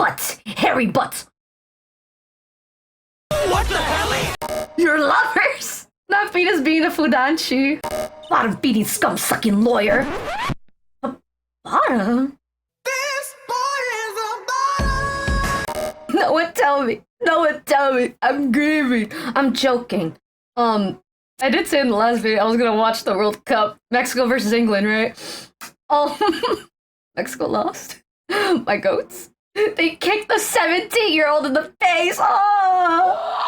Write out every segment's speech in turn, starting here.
butts! Hairy butts! What the hell? Your lovers! Not Venus being a fudanshi. Bottom-feeding, scum-sucking lawyer. A bottom? This boy is a bottom! No one tell me. No one tell me. I'm grieving. I'm joking. I did say in the last video I was gonna watch the World Cup. Mexico versus England, right? Mexico lost. My goats. They kicked the 17-year-old in the face. Oh!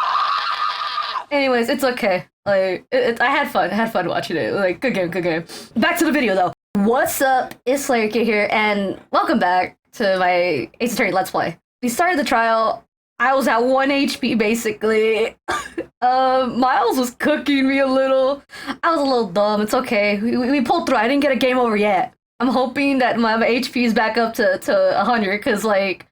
Anyways, it's okay. Like, I had fun. I had fun watching it. Like, good game, good game. Back to the video, though. What's up? It's Slayer Kid here, and welcome back to my Ace Attorney Let's Play. We started the trial. I was at 1 HP, basically. Miles was cooking me a little. I was a little dumb. It's okay. We pulled through. I didn't get a game over yet. I'm hoping that my HP is back up to 100, because, like,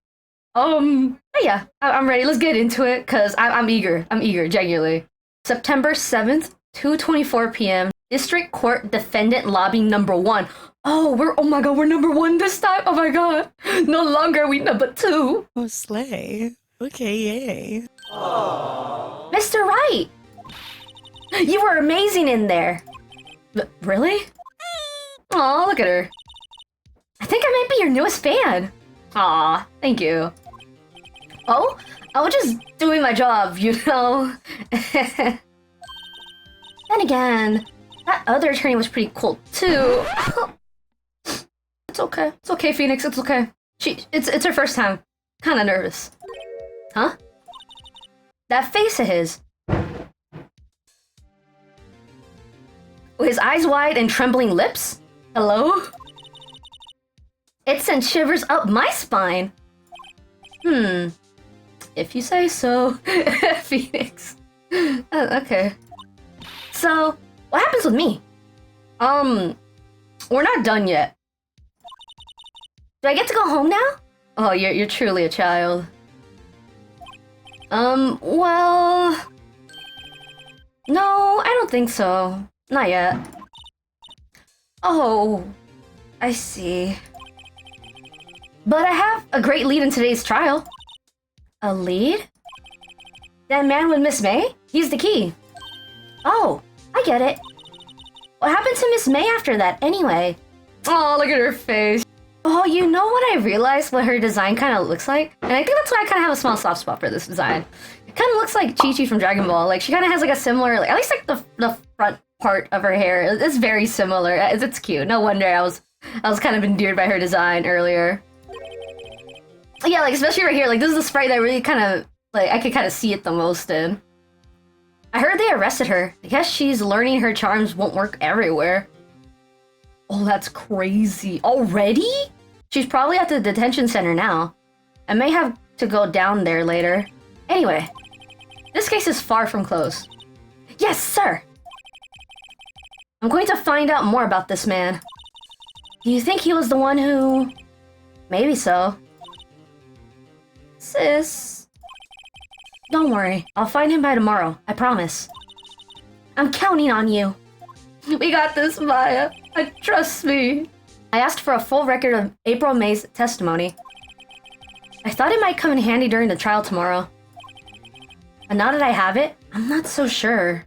yeah, I'm ready. Let's get into it, because I'm eager. I'm eager, genuinely. September 7th, 2:24 p.m. District Court Defendant Lobby number 1. Oh my god, we're number 1 this time? Oh my god. No longer are we number 2. Oh, slay. Okay, yay. Aww. Mr. Wright! You were amazing in there. Really? Aw, look at her. I think I might be your newest fan. Aw, thank you. Oh, I was just doing my job, you know? Then again, that other attorney was pretty cool, too. It's okay. It's okay, Phoenix. It's okay. It's her first time. Kinda nervous. Huh? That face of his. With his eyes wide and trembling lips? Hello? It sent shivers up my spine. If you say so, Phoenix. Okay. So, what happens with me? We're not done yet. Do I get to go home now? Oh, you're truly a child. Well... No, I don't think so. Not yet. Oh, I see. But I have a great lead in today's trial. A lead? That man with Miss May? He's the key. Oh, I get it. What happened to Miss May after that, anyway? Oh, look at her face. Oh, you know what I realized what her design kind of looks like? And I think that's why I kind of have a small soft spot for this design. It kind of looks like Chi-Chi from Dragon Ball. Like, she kind of has like a similar, like, at least like the front part of her hair. It's very similar. It's cute. No wonder I was kind of endeared by her design earlier. Yeah, like, especially right here. Like, this is the sprite that really kind of, like, I could kind of see it the most in. I heard they arrested her. I guess she's learning her charms won't work everywhere. Oh, that's crazy. Already? She's probably at the detention center now. I may have to go down there later. Anyway, this case is far from closed. Yes, sir! I'm going to find out more about this man. Do you think he was the one who... Maybe so. Sis... Don't worry, I'll find him by tomorrow, I promise. I'm counting on you. We got this, Maya. Trust me. I asked for a full record of April May's testimony. I thought it might come in handy during the trial tomorrow. But now that I have it, I'm not so sure.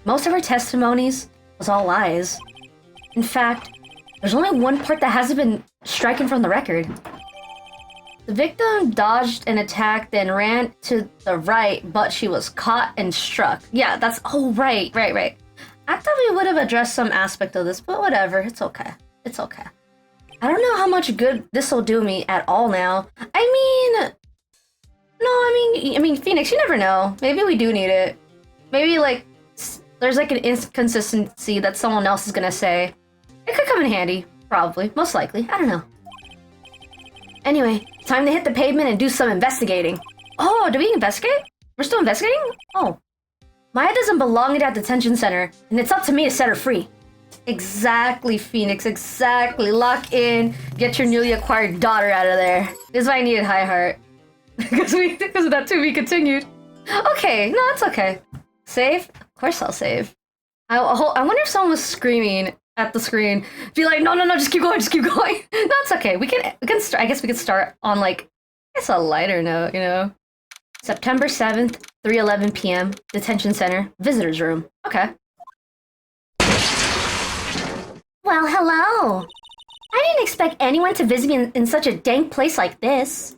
Most of her testimonies was all lies. In fact, there's only one part that hasn't been stricken from the record. The victim dodged an attack, then ran to the right, but she was caught and struck. Yeah, that's... Oh, right. I thought we would have addressed some aspect of this, but whatever. It's okay. It's okay. I don't know how much good this will do me at all now. I mean, Phoenix, you never know. Maybe we do need it. Maybe, like, there's, like, an inconsistency that someone else is gonna say. It could come in handy. Probably. Most likely. I don't know. Anyway, time to hit the pavement and do some investigating. Oh, do we investigate? We're still investigating? Oh. Maya doesn't belong in that detention center, and it's up to me to set her free. Exactly, Phoenix, exactly. Lock in, get your newly acquired daughter out of there. This is why I needed High Heart. because of that to be continued. Okay, no, it's okay. Save? Of course I'll save. I wonder if someone was screaming at the screen. Be like, no, just keep going, just keep going. No, it's okay. We can start. I guess we could start on, like, It's a lighter note, you know. September 7th, 3:11 p.m. Detention Center, Visitors Room. Okay. Well, hello. I didn't expect anyone to visit me in such a dank place like this.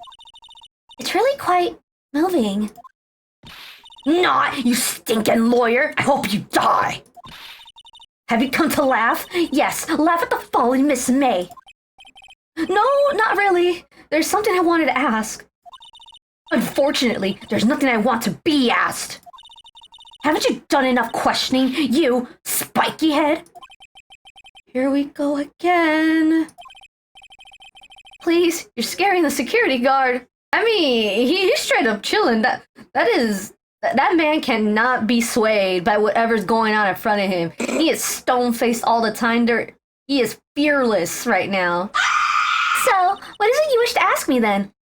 It's really quite moving. Not, you stinking lawyer! I hope you die! Have you come to laugh? Yes, laugh at the fallen Miss May. No, not really. There's something I wanted to ask. Unfortunately, there's nothing I want to be asked. Haven't you done enough questioning, you spiky head? Here we go again. Please, you're scaring the security guard. I mean, he's straight up chilling. That man cannot be swayed by whatever's going on in front of him. He is stone-faced all the time. He is fearless right now. So, what is it you wish to ask me then?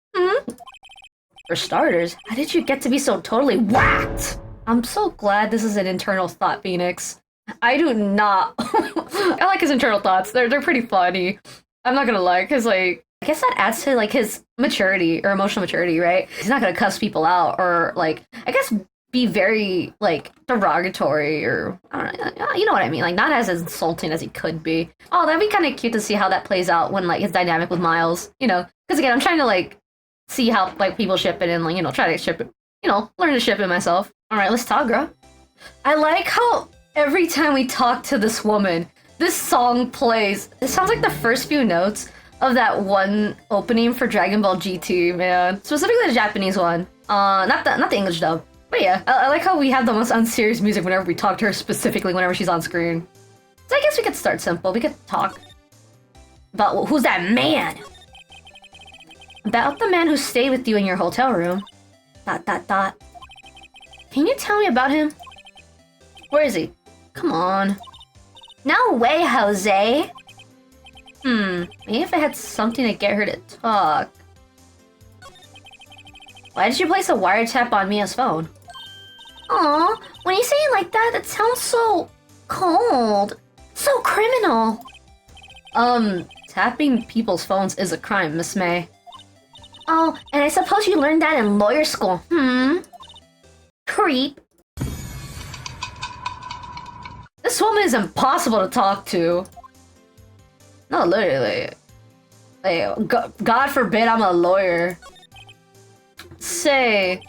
For starters, how did you get to be so totally whacked? I'm so glad this is an internal thought, Phoenix. I do not... I like his internal thoughts. They're pretty funny. I'm not gonna lie, because, like, I guess that adds to, like, his maturity, or emotional maturity, right? He's not gonna cuss people out, or, like, I guess be very, like, derogatory, or, I don't know, you know what I mean? Like, not as insulting as he could be. Oh, that'd be kind of cute to see how that plays out when, like, his dynamic with Miles, you know? Because, again, I'm trying to, like, see how, like, people ship it and, like, you know, try to ship it, you know, learn to ship it myself. Alright, let's talk, girl. I like how every time we talk to this woman, this song plays. It sounds like the first few notes of that one opening for Dragon Ball GT, man. Specifically the Japanese one. Not the English dub. But yeah, I like how we have the most unserious music whenever we talk to her, specifically whenever she's on screen. So I guess we could start simple. We could talk about, well, who's that man? About the man who stayed with you in your hotel room. ... Can you tell me about him? Where is he? Come on. No way, Jose! Maybe if I had something to get her to talk. Why did you place a wiretap on Mia's phone? Aw, when you say it like that, it sounds so... cold. So criminal. Tapping people's phones is a crime, Miss May. Oh, and I suppose you learned that in lawyer school, Creep. This woman is impossible to talk to. No, literally. Like, God forbid I'm a lawyer. Say,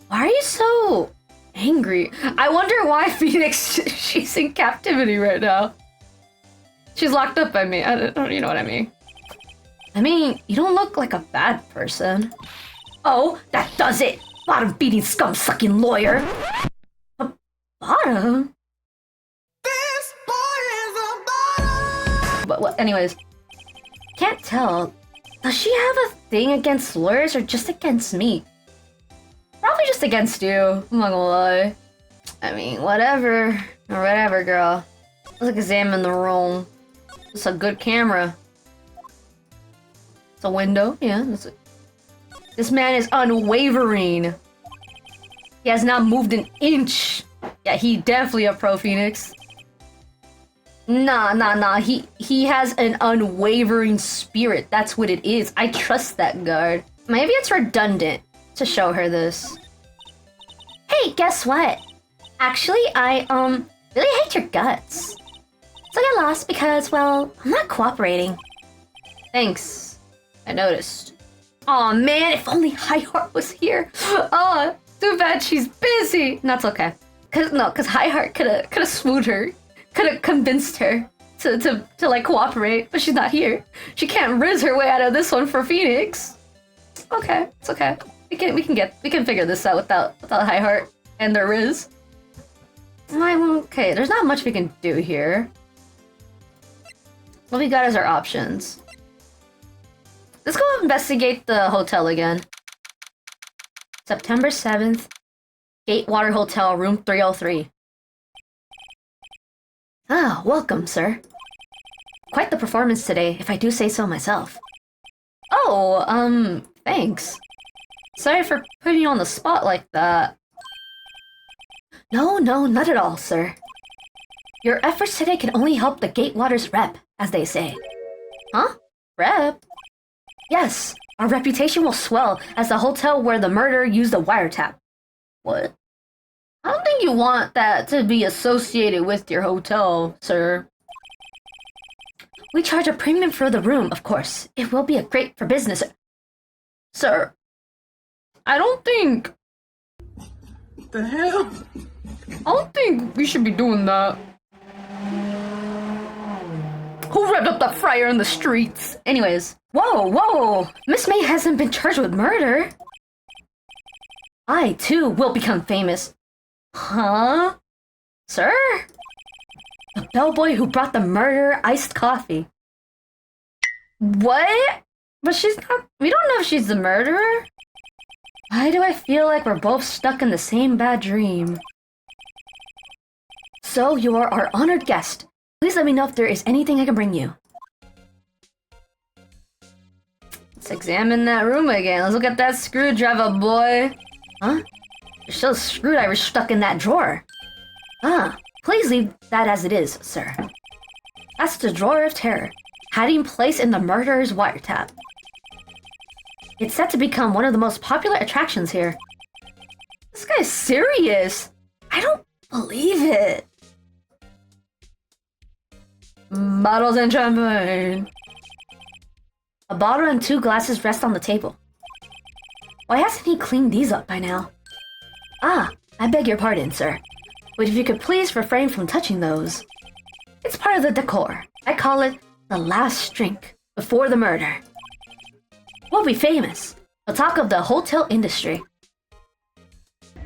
why are you so angry? I wonder why Phoenix, she's in captivity right now. She's locked up, I mean. I don't, you know what I mean. I mean, you don't look like a bad person. Oh, that does it! Bottom-feeding, scum-sucking lawyer! A bottom? This boy is a bottom. But what, anyways. Can't tell. Does she have a thing against lawyers or just against me? Probably just against you, I'm not gonna lie. I mean, whatever. Whatever, girl. Let's examine the room. It's a good camera. It's a window, yeah. This man is unwavering. He has not moved an inch. Yeah, he definitely a pro, Phoenix. Nah. He has an unwavering spirit. That's what it is. I trust that guard. Maybe it's redundant to show her this. Hey, guess what? Actually, I, really hate your guts. So I got lost because, well, I'm not cooperating. Thanks. I noticed. Aw, man, if only Highheart was here. Oh, too bad she's busy. No, it's okay. Cause Highheart could've swooned her. Could've convinced her to like cooperate, but she's not here. She can't riz her way out of this one for Phoenix. Okay, it's okay. We can figure this out without Highheart and their riz. Okay, there's not much we can do here. What we got as our options. Let's go investigate the hotel again. September 7th, Gatewater Hotel, room 303. Ah, welcome, sir. Quite the performance today, if I do say so myself. Oh, thanks. Sorry for putting you on the spot like that. No, not at all, sir. Your efforts today can only help the Gatewater's rep, as they say. Huh? Rep? Yes, our reputation will swell as the hotel where the murderer used a wiretap. What? I don't think you want that to be associated with your hotel, sir. We charge a premium for the room, of course. It will be a great for business. Sir, I don't think... The hell? I don't think we should be doing that. Who revved up the fryer in the streets? Anyways. Whoa! Miss May hasn't been charged with murder. I, too, will become famous. Huh? Sir? The bellboy who brought the murderer iced coffee. What? But she's not... We don't know if she's the murderer. Why do I feel like we're both stuck in the same bad dream? So, you are our honored guest. Please let me know if there is anything I can bring you. Let's examine that room again. Let's look at that screwdriver, boy. Huh? There's still screwdrivers stuck in that drawer. Ah, please leave that as it is, sir. That's the drawer of terror, hiding place in the murderer's wiretap. It's set to become one of the most popular attractions here. This guy's serious. I don't believe it. Bottles and champagne. A bottle and 2 glasses rest on the table. Why hasn't he cleaned these up by now? Ah, I beg your pardon, sir. But if you could please refrain from touching those. It's part of the decor. I call it the last drink before the murder. We'll be famous. The talk of the hotel industry.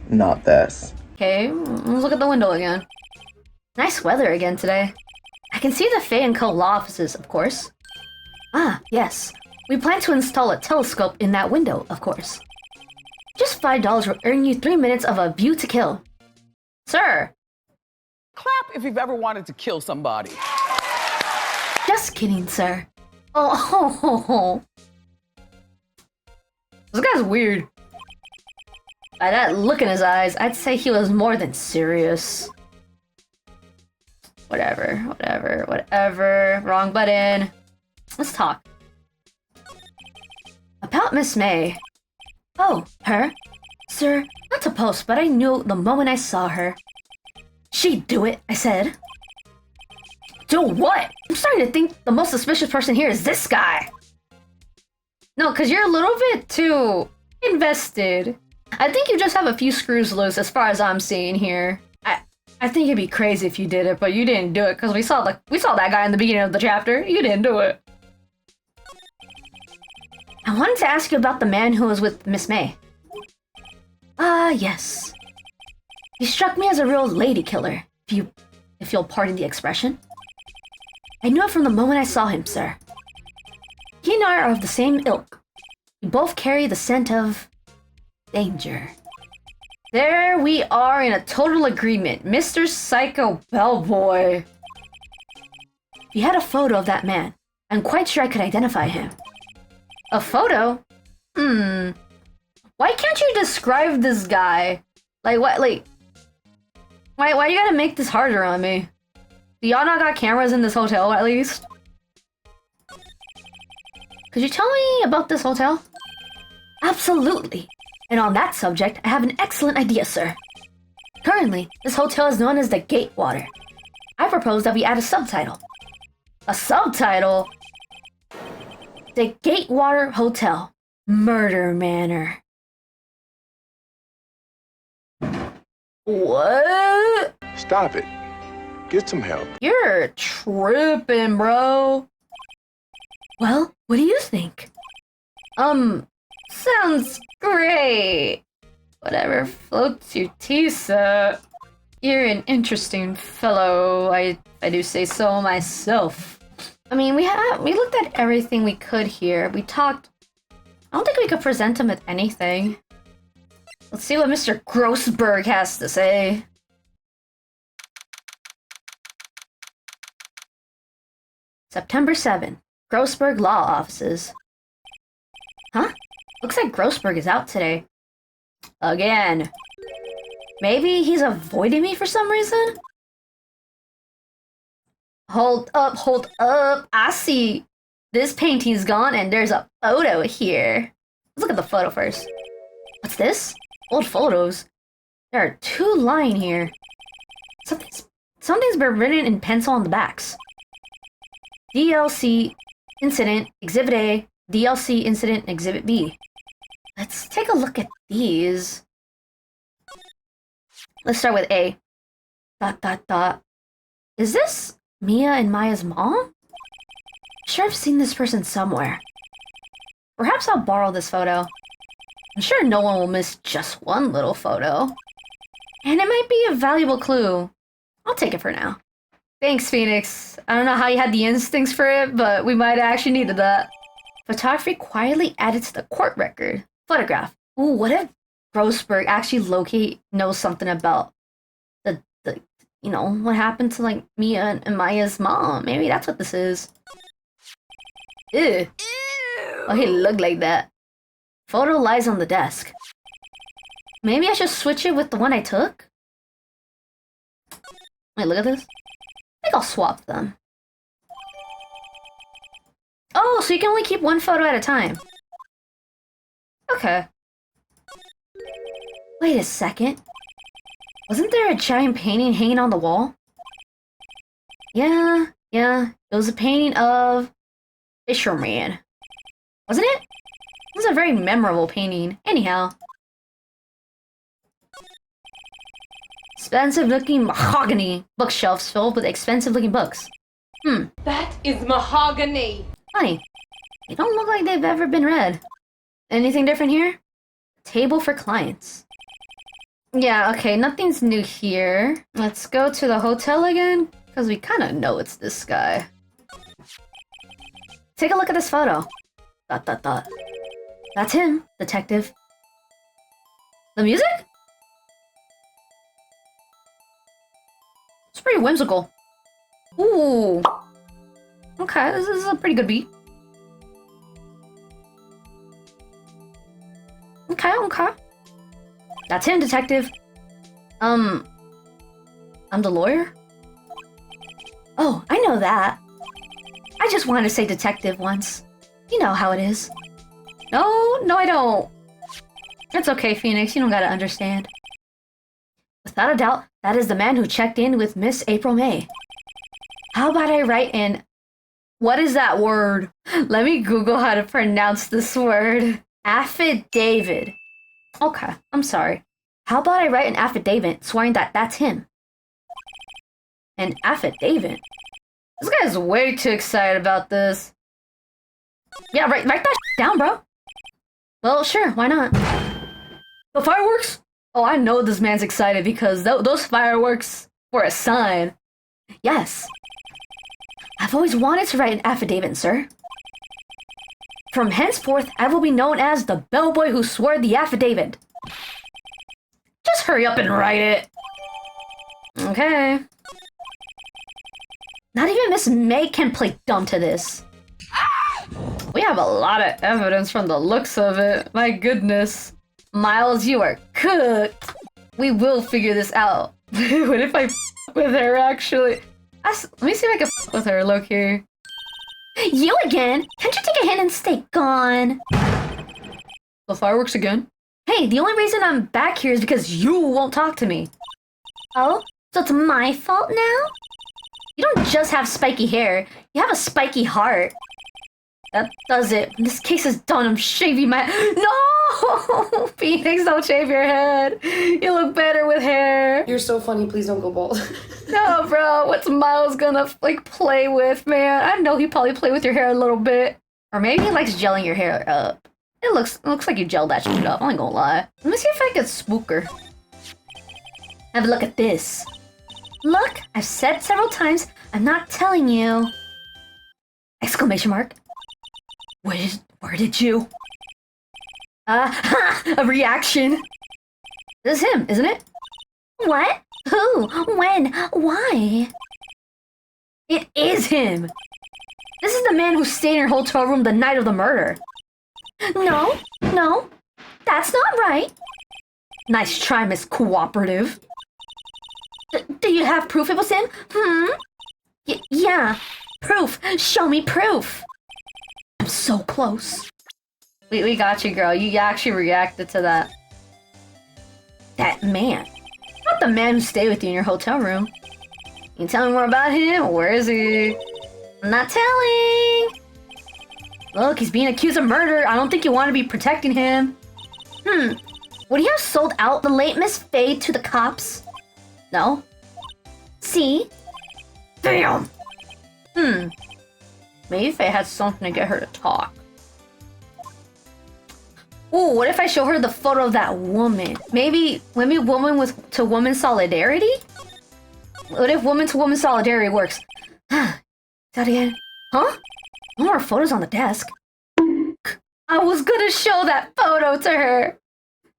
Not this. Okay, let's look at the window again. Nice weather again today. I can see the Faye & Co. law offices, of course. Ah, yes. We plan to install a telescope in that window, of course. Just $5 will earn you 3 minutes of a view to kill. Sir! Clap if you've ever wanted to kill somebody. Just kidding, sir. Oh. This guy's weird. By that look in his eyes, I'd say he was more than serious. Whatever. Wrong button. Let's talk. About Miss May. Oh, her? Sir, not to post, but I knew the moment I saw her. She'd do it, I said. Do what? I'm starting to think the most suspicious person here is this guy. No, because you're a little bit too invested. I think you just have a few screws loose as far as I'm seeing here. I think it'd be crazy if you did it, but you didn't do it because we saw that guy in the beginning of the chapter. You didn't do it. I wanted to ask you about the man who was with Miss May. Ah, yes. He struck me as a real lady killer, if you'll pardon the expression. I knew it from the moment I saw him, sir. He and I are of the same ilk. We both carry the scent of danger. There we are in a total agreement, Mr. Psycho Bellboy. If you had a photo of that man, I'm quite sure I could identify him. A photo? Why can't you describe this guy? Like, what, like... Why you gotta make this harder on me? Do y'all not got cameras in this hotel, at least? Could you tell me about this hotel? Absolutely. And on that subject, I have an excellent idea, sir. Currently, this hotel is known as the Gatewater. I propose that we add a subtitle. A subtitle? The Gatewater Hotel, Murder Manor. What? Stop it. Get some help. You're tripping, bro. Well, what do you think? Sounds great. Whatever floats your tea, sir. You're an interesting fellow, I do say so myself. I mean, we looked at everything we could here. We talked... I don't think we could present him with anything. Let's see what Mr. Grossberg has to say. September 7. Grossberg Law Offices. Huh? Looks like Grossberg is out today. Again. Maybe he's avoiding me for some reason? Hold up. I see This painting's gone and there's a photo here. Let's look at the photo first. What's this? Old photos. There are 2 lying here. Something's been written in pencil on the backs. DLC Incident Exhibit A, DLC Incident Exhibit B. Let's take a look at these. Let's start with A. ... Is this Mia and Maya's mom? Sure, I've seen this person somewhere. Perhaps I'll borrow this photo. I'm sure no one will miss just one little photo. And it might be a valuable clue. I'll take it for now. Thanks, Phoenix. I don't know how you had the instincts for it, but we might have actually needed that. Photography quietly added to the court record. Photograph. Ooh, what if Grossberg actually knows something about the you know, what happened to, like, Mia and Maya's mom? Maybe that's what this is. Ew. Oh, he looked like that. Photo lies on the desk. Maybe I should switch it with the one I took? Wait, look at this. I think I'll swap them. Oh, so you can only keep one photo at a time. Okay. Wait a second. Wasn't there a giant painting hanging on the wall? Yeah. It was a painting of Fisherman. Wasn't it? It was a very memorable painting. Anyhow. Expensive-looking mahogany bookshelves filled with expensive-looking books. That is mahogany. Funny. They don't look like they've ever been read. Anything different here? Table for clients. Yeah, okay, nothing's new here. Let's go to the hotel again, because we kind of know it's this guy. Take a look at this photo. ... That's him, detective. The music? It's pretty whimsical. Ooh. Okay, this is a pretty good beat. Okay. That's him, detective. I'm the lawyer? Oh, I know that. I just wanted to say detective once. You know how it is. No, I don't. It's okay, Phoenix. You don't gotta understand. Without a doubt, that is the man who checked in with Miss April May. How about I write in... What is that word? Let me Google how to pronounce this word. Affidavit. Okay, I'm sorry. How about I write an affidavit swearing that that's him? An affidavit? This guy's way too excited about this. Yeah, write that down, bro. Well, sure, why not? The fireworks? Oh, I know this man's excited because those fireworks were a sign. Yes. I've always wanted to write an affidavit, sir. From henceforth, I will be known as the bellboy who swore the affidavit. Just hurry up and write it. Okay. Not even Miss May can play dumb to this. We have a lot of evidence from the looks of it. My goodness. Miles, you are cooked. We will figure this out. What if I f with her, actually? Let me see if I can f with her. Look here. You again? Can't you take a hint and stay gone? The fireworks again? Hey, the only reason I'm back here is because you won't talk to me. Oh? So it's my fault now? You don't just have spiky hair. You have a spiky heart. That does it. When this case is done, I'm shaving my... No! Phoenix, don't shave your head. You look better with hair. You're so funny. Please don't go bald. No, bro. What's Miles gonna, like, play with, man? I know he probably play with your hair a little bit. Or maybe he likes gelling your hair up. It looks like you gelled that shit up. I ain't gonna lie. Let me see if I can spook her. Have a look at this. Look, I've said several times, I'm not telling you. Exclamation mark. Where did you? A reaction. This is him, isn't it? What? Who? When? Why? It is him. This is the man who stayed in your hotel room the night of the murder. No, that's not right. Nice try, Miss Cooperative. Do you have proof it was him? Yeah, proof. Show me proof. so close. We got you, girl. You actually reacted to that. That man. Not the man who stayed with you in your hotel room. Can you tell me more about him? Where is he? I'm not telling. Look, he's being accused of murder. I don't think you want to be protecting him. Would he have sold out the late Miss Faye to the cops? No. See? Damn. Maybe Faye had something to get her to talk. Ooh, what if I show her the photo of that woman? Maybe woman with to woman solidarity? What if woman to woman solidarity works? That again? Huh? No more photos on the desk. I was gonna show that photo to her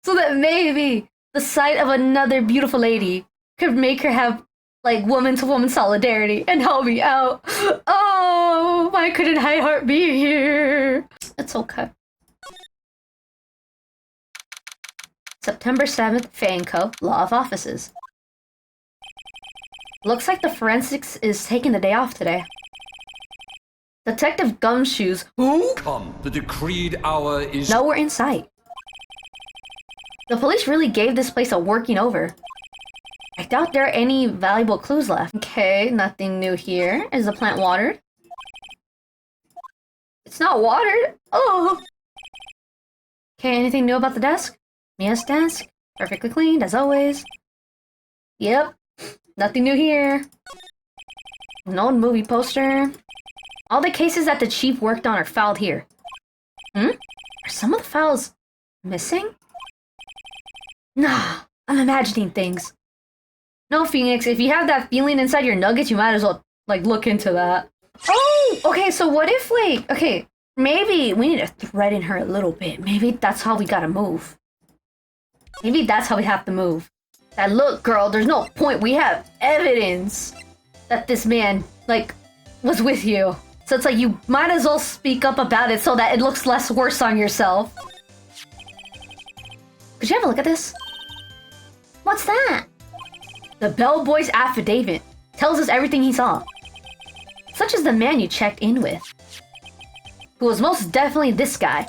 so that maybe the sight of another beautiful lady could make her have like woman to woman solidarity and help me out. Oh, why couldn't Highheart be here? It's okay. September 7th, Faye & Co. Law of Offices. Looks like the forensics is taking the day off today. Detective Gumshoes. Who? Come, the decreed hour is... Nowhere in sight. The police really gave this place a working over. I doubt there are any valuable clues left. Okay, nothing new here. Is the plant watered? It's not watered. Oh. Okay, anything new about the desk? Mia's desk? Perfectly cleaned, as always. Yep. Nothing new here. No movie poster. All the cases that the chief worked on are filed here. Are some of the files missing? Nah, I'm imagining things. No, Phoenix, if you have that feeling inside your nuggets, you might as well, like, look into that. Oh, okay, so what if, like, okay, maybe we need to threaten her a little bit. Maybe that's how we gotta move. Maybe that's how we have to move. That, look, girl, there's no point. We have evidence that this man, like, was with you. So it's like, you might as well speak up about it so that it looks less worse on yourself. Could you have a look at this? What's that? The bellboy's affidavit tells us everything he saw. Such as the man you checked in with. Who was most definitely this guy.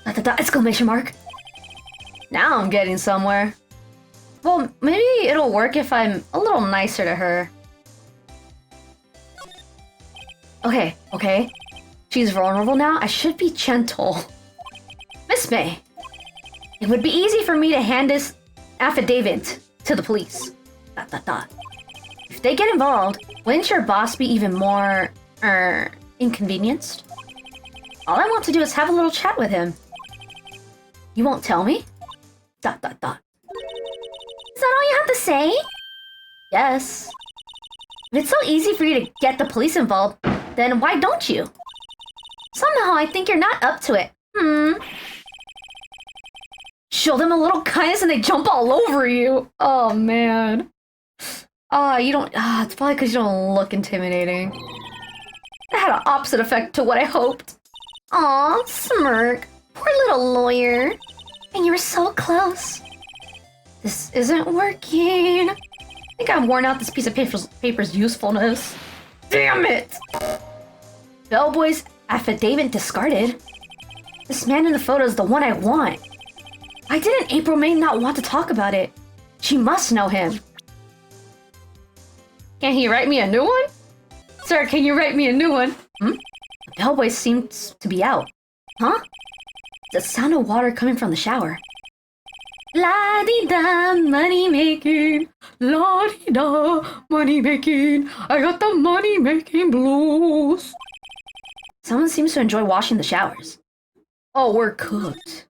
Exclamation mark. Now I'm getting somewhere. Well, maybe it'll work if I'm a little nicer to her. Okay. She's vulnerable now. I should be gentle. Miss May, it would be easy for me to hand this affidavit to the police. ... If they get involved, wouldn't your boss be even more, inconvenienced? All I want to do is have a little chat with him. You won't tell me? ... Is that all you have to say? Yes. If it's so easy for you to get the police involved, then why don't you? Somehow I think you're not up to it. Show them a little kindness and they jump all over you. Oh, man. You don't... it's probably because you don't look intimidating. That had an opposite effect to what I hoped. Aw, smirk. Poor little lawyer. And you were so close. This isn't working. I think I've worn out this piece of paper's usefulness. Damn it! Bellboy's affidavit discarded. This man in the photo is the one I want. Why didn't April May not want to talk about it? She must know him. Can he write me a new one? Sir, can you write me a new one? Bellboy seems to be out. Huh? The sound of water coming from the shower. La-di-da, money making. La-di-da, money making. I got the money making blues. Someone seems to enjoy washing the showers. Oh, we're cooked.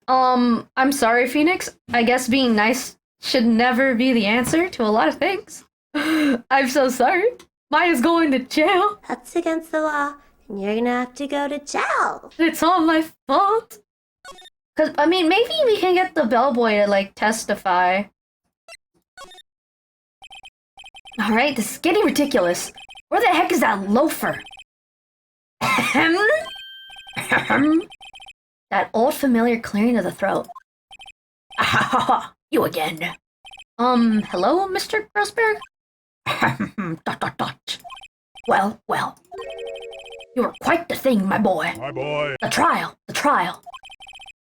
I'm sorry, Phoenix. I guess being nice should never be the answer to a lot of things. I'm so sorry. Maya's going to jail. That's against the law, and you're gonna have to go to jail. It's all my fault. Cause, I mean, maybe we can get the bellboy to, like, testify. Alright, this is getting ridiculous. Where the heck is that loafer? That old familiar clearing of the throat. You again. Hello, Mr. Grossberg? ... Well. You were quite the thing, my boy. My boy. The trial.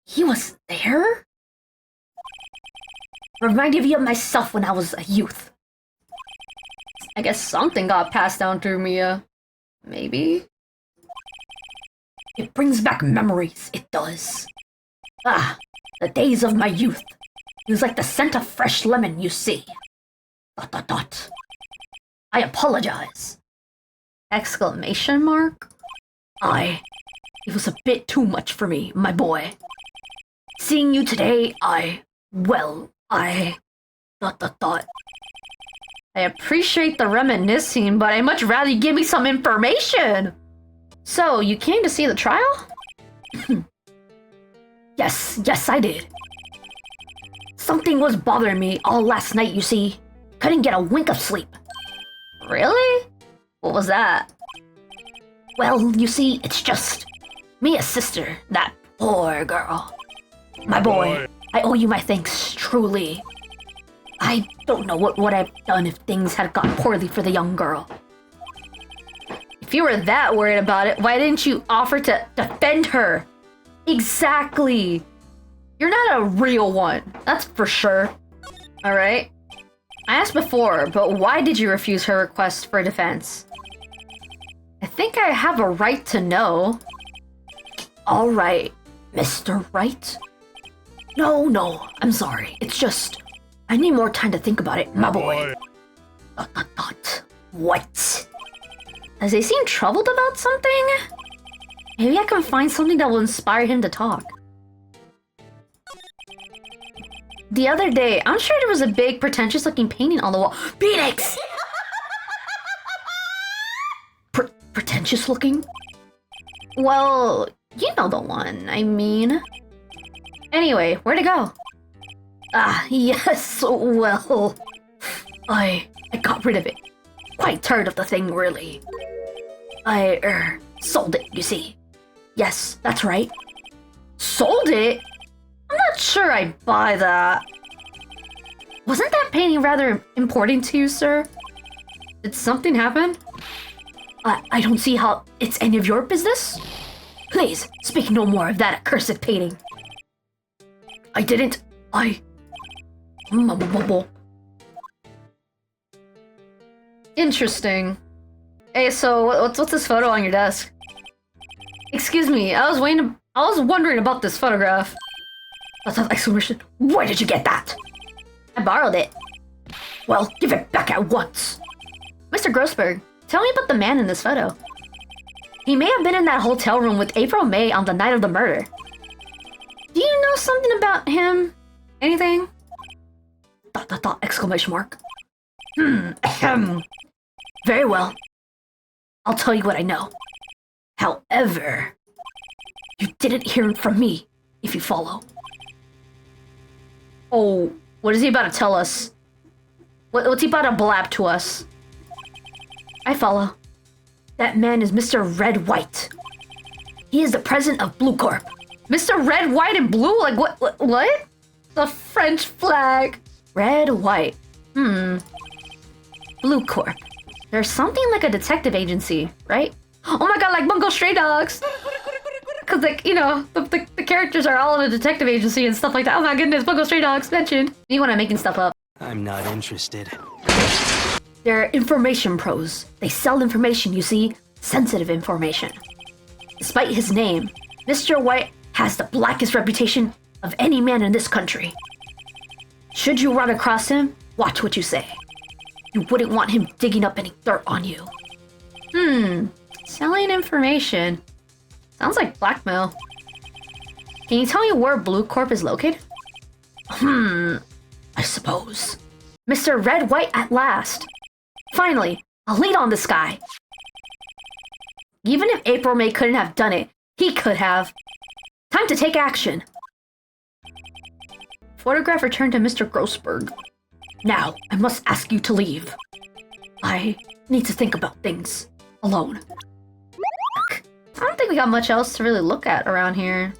He was there? Reminded me of myself when I was a youth. I guess something got passed down through Mia. Maybe? It brings back memories, it does. Ah, the days of my youth. It was like the scent of fresh lemon, you see. ... I apologize. Exclamation mark? It was a bit too much for me, my boy. Seeing you today, I appreciate the reminiscing, but I'd much rather you give me some information. So, you came to see the trial? Yes, I did. Something was bothering me all last night, you see. Couldn't get a wink of sleep. Really? What was that? Well, you see, it's just Mia's sister, that poor girl. My boy, I owe you my thanks, truly. I don't know what would I've done if things had gone poorly for the young girl. If you were that worried about it, why didn't you offer to defend her? Exactly. You're not a real one, that's for sure. Alright. I asked before, but why did you refuse her request for defense? I think I have a right to know. Alright, Mr. Wright? No, I'm sorry. It's just, I need more time to think about it, my boy. What? Does he seem troubled about something? Maybe I can find something that will inspire him to talk. The other day, I'm sure there was a big, pretentious-looking painting on the wall. Phoenix! Pretentious-looking? Well, you know the one, I mean. Anyway, where'd it go? Ah, yes, well... I got rid of it. Quite tired of the thing, really. I, sold it, you see. Yes, that's right. Sold it? I'm not sure I buy that. Wasn't that painting rather important to you, sir? Did something happen? I don't see how it's any of your business. Please, speak no more of that accursed painting. I didn't... Interesting. Hey, so what's this photo on your desk? Excuse me, I was wondering about this photograph. Exclamation! Where did you get that? I borrowed it. Well, give it back at once. Mr. Grossberg, tell me about the man in this photo. He may have been in that hotel room with April May on the night of the murder. Do you know something about him? Anything? ... Exclamation mark. Very well. I'll tell you what I know. However, you didn't hear it from me, if you follow. Oh, what is he about to tell us? What's he about to blab to us? I follow. That man is Mr. Red White. He is the president of Blue Corp. Mr. Red, White, and Blue? Like, what? The French flag. Red, White. Blue Corp. There's something like a detective agency, right? Oh my god, like Bungo Stray Dogs! Cause like, you know, the characters are all in a detective agency and stuff like that. Oh my goodness, Bungo Stray Dogs mentioned. You when I'm making stuff up. I'm not interested. They're information pros. They sell information, you see. Sensitive information. Despite his name, Mr. White has the blackest reputation of any man in this country. Should you run across him, watch what you say. You wouldn't want him digging up any dirt on you. Selling information. Sounds like blackmail. Can you tell me where Blue Corp is located? I suppose. Mr. Red White at last. Finally, I'll lead on this guy. Even if April May couldn't have done it, he could have. Time to take action. Photograph returned to Mr. Grossberg. Now, I must ask you to leave. I need to think about things. Alone. I don't think we got much else to really look at around here.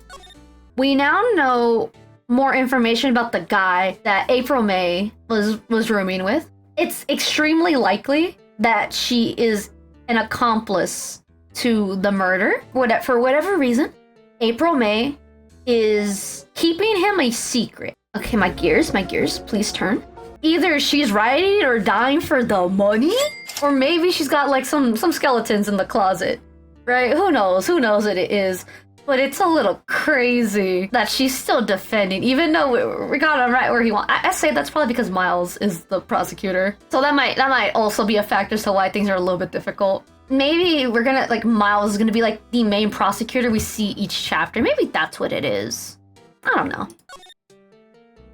We now know more information about the guy that April May was rooming with. It's extremely likely that she is an accomplice to the murder. For whatever reason, April May is keeping him a secret. Okay, my gears, please turn. Either she's riding or dying for the money, or maybe she's got like some skeletons in the closet, right? Who knows what it is. But it's a little crazy that she's still defending, even though we got him right where he wants. I say that's probably because Miles is the prosecutor. So that might also be a factor as to why things are a little bit difficult. Maybe we're gonna, like, Miles is gonna be like the main prosecutor we see each chapter. Maybe that's what it is. I don't know.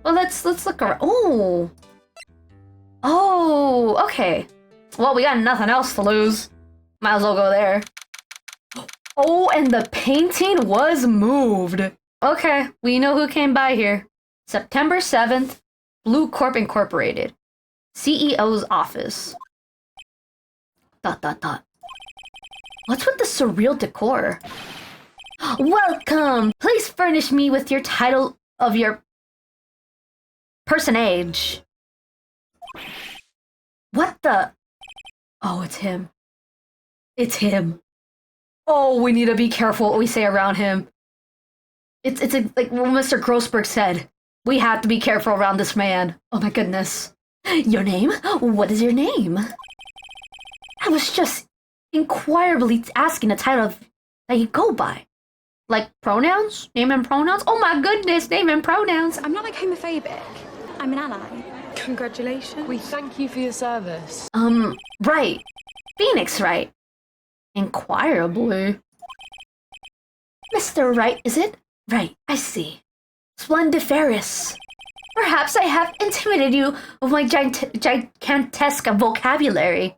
Well, let's look around. Oh, okay. Well, we got nothing else to lose. Might as well go there. Oh, and the painting was moved. Okay, we know who came by here. September 7th, Blue Corp Incorporated. CEO's office. ... What's with the surreal decor? Welcome! Please furnish me with your title of your personage. What the? Oh, it's him. It's him. Oh, we need to be careful what we say around him. It's like what Mr. Grossberg said. We have to be careful around this man. Oh my goodness. Your name? What is your name? I was just inquirably asking the title that you go by. Like pronouns? Name and pronouns? Oh my goodness, name and pronouns. I'm not like homophobic. I'm an ally. Congratulations. We thank you for your service. Right. Phoenix Wright. Inquirably. Mr. Wright, is it? Right, I see. Splendiferous. Perhaps I have intimidated you with my gigantesque vocabulary.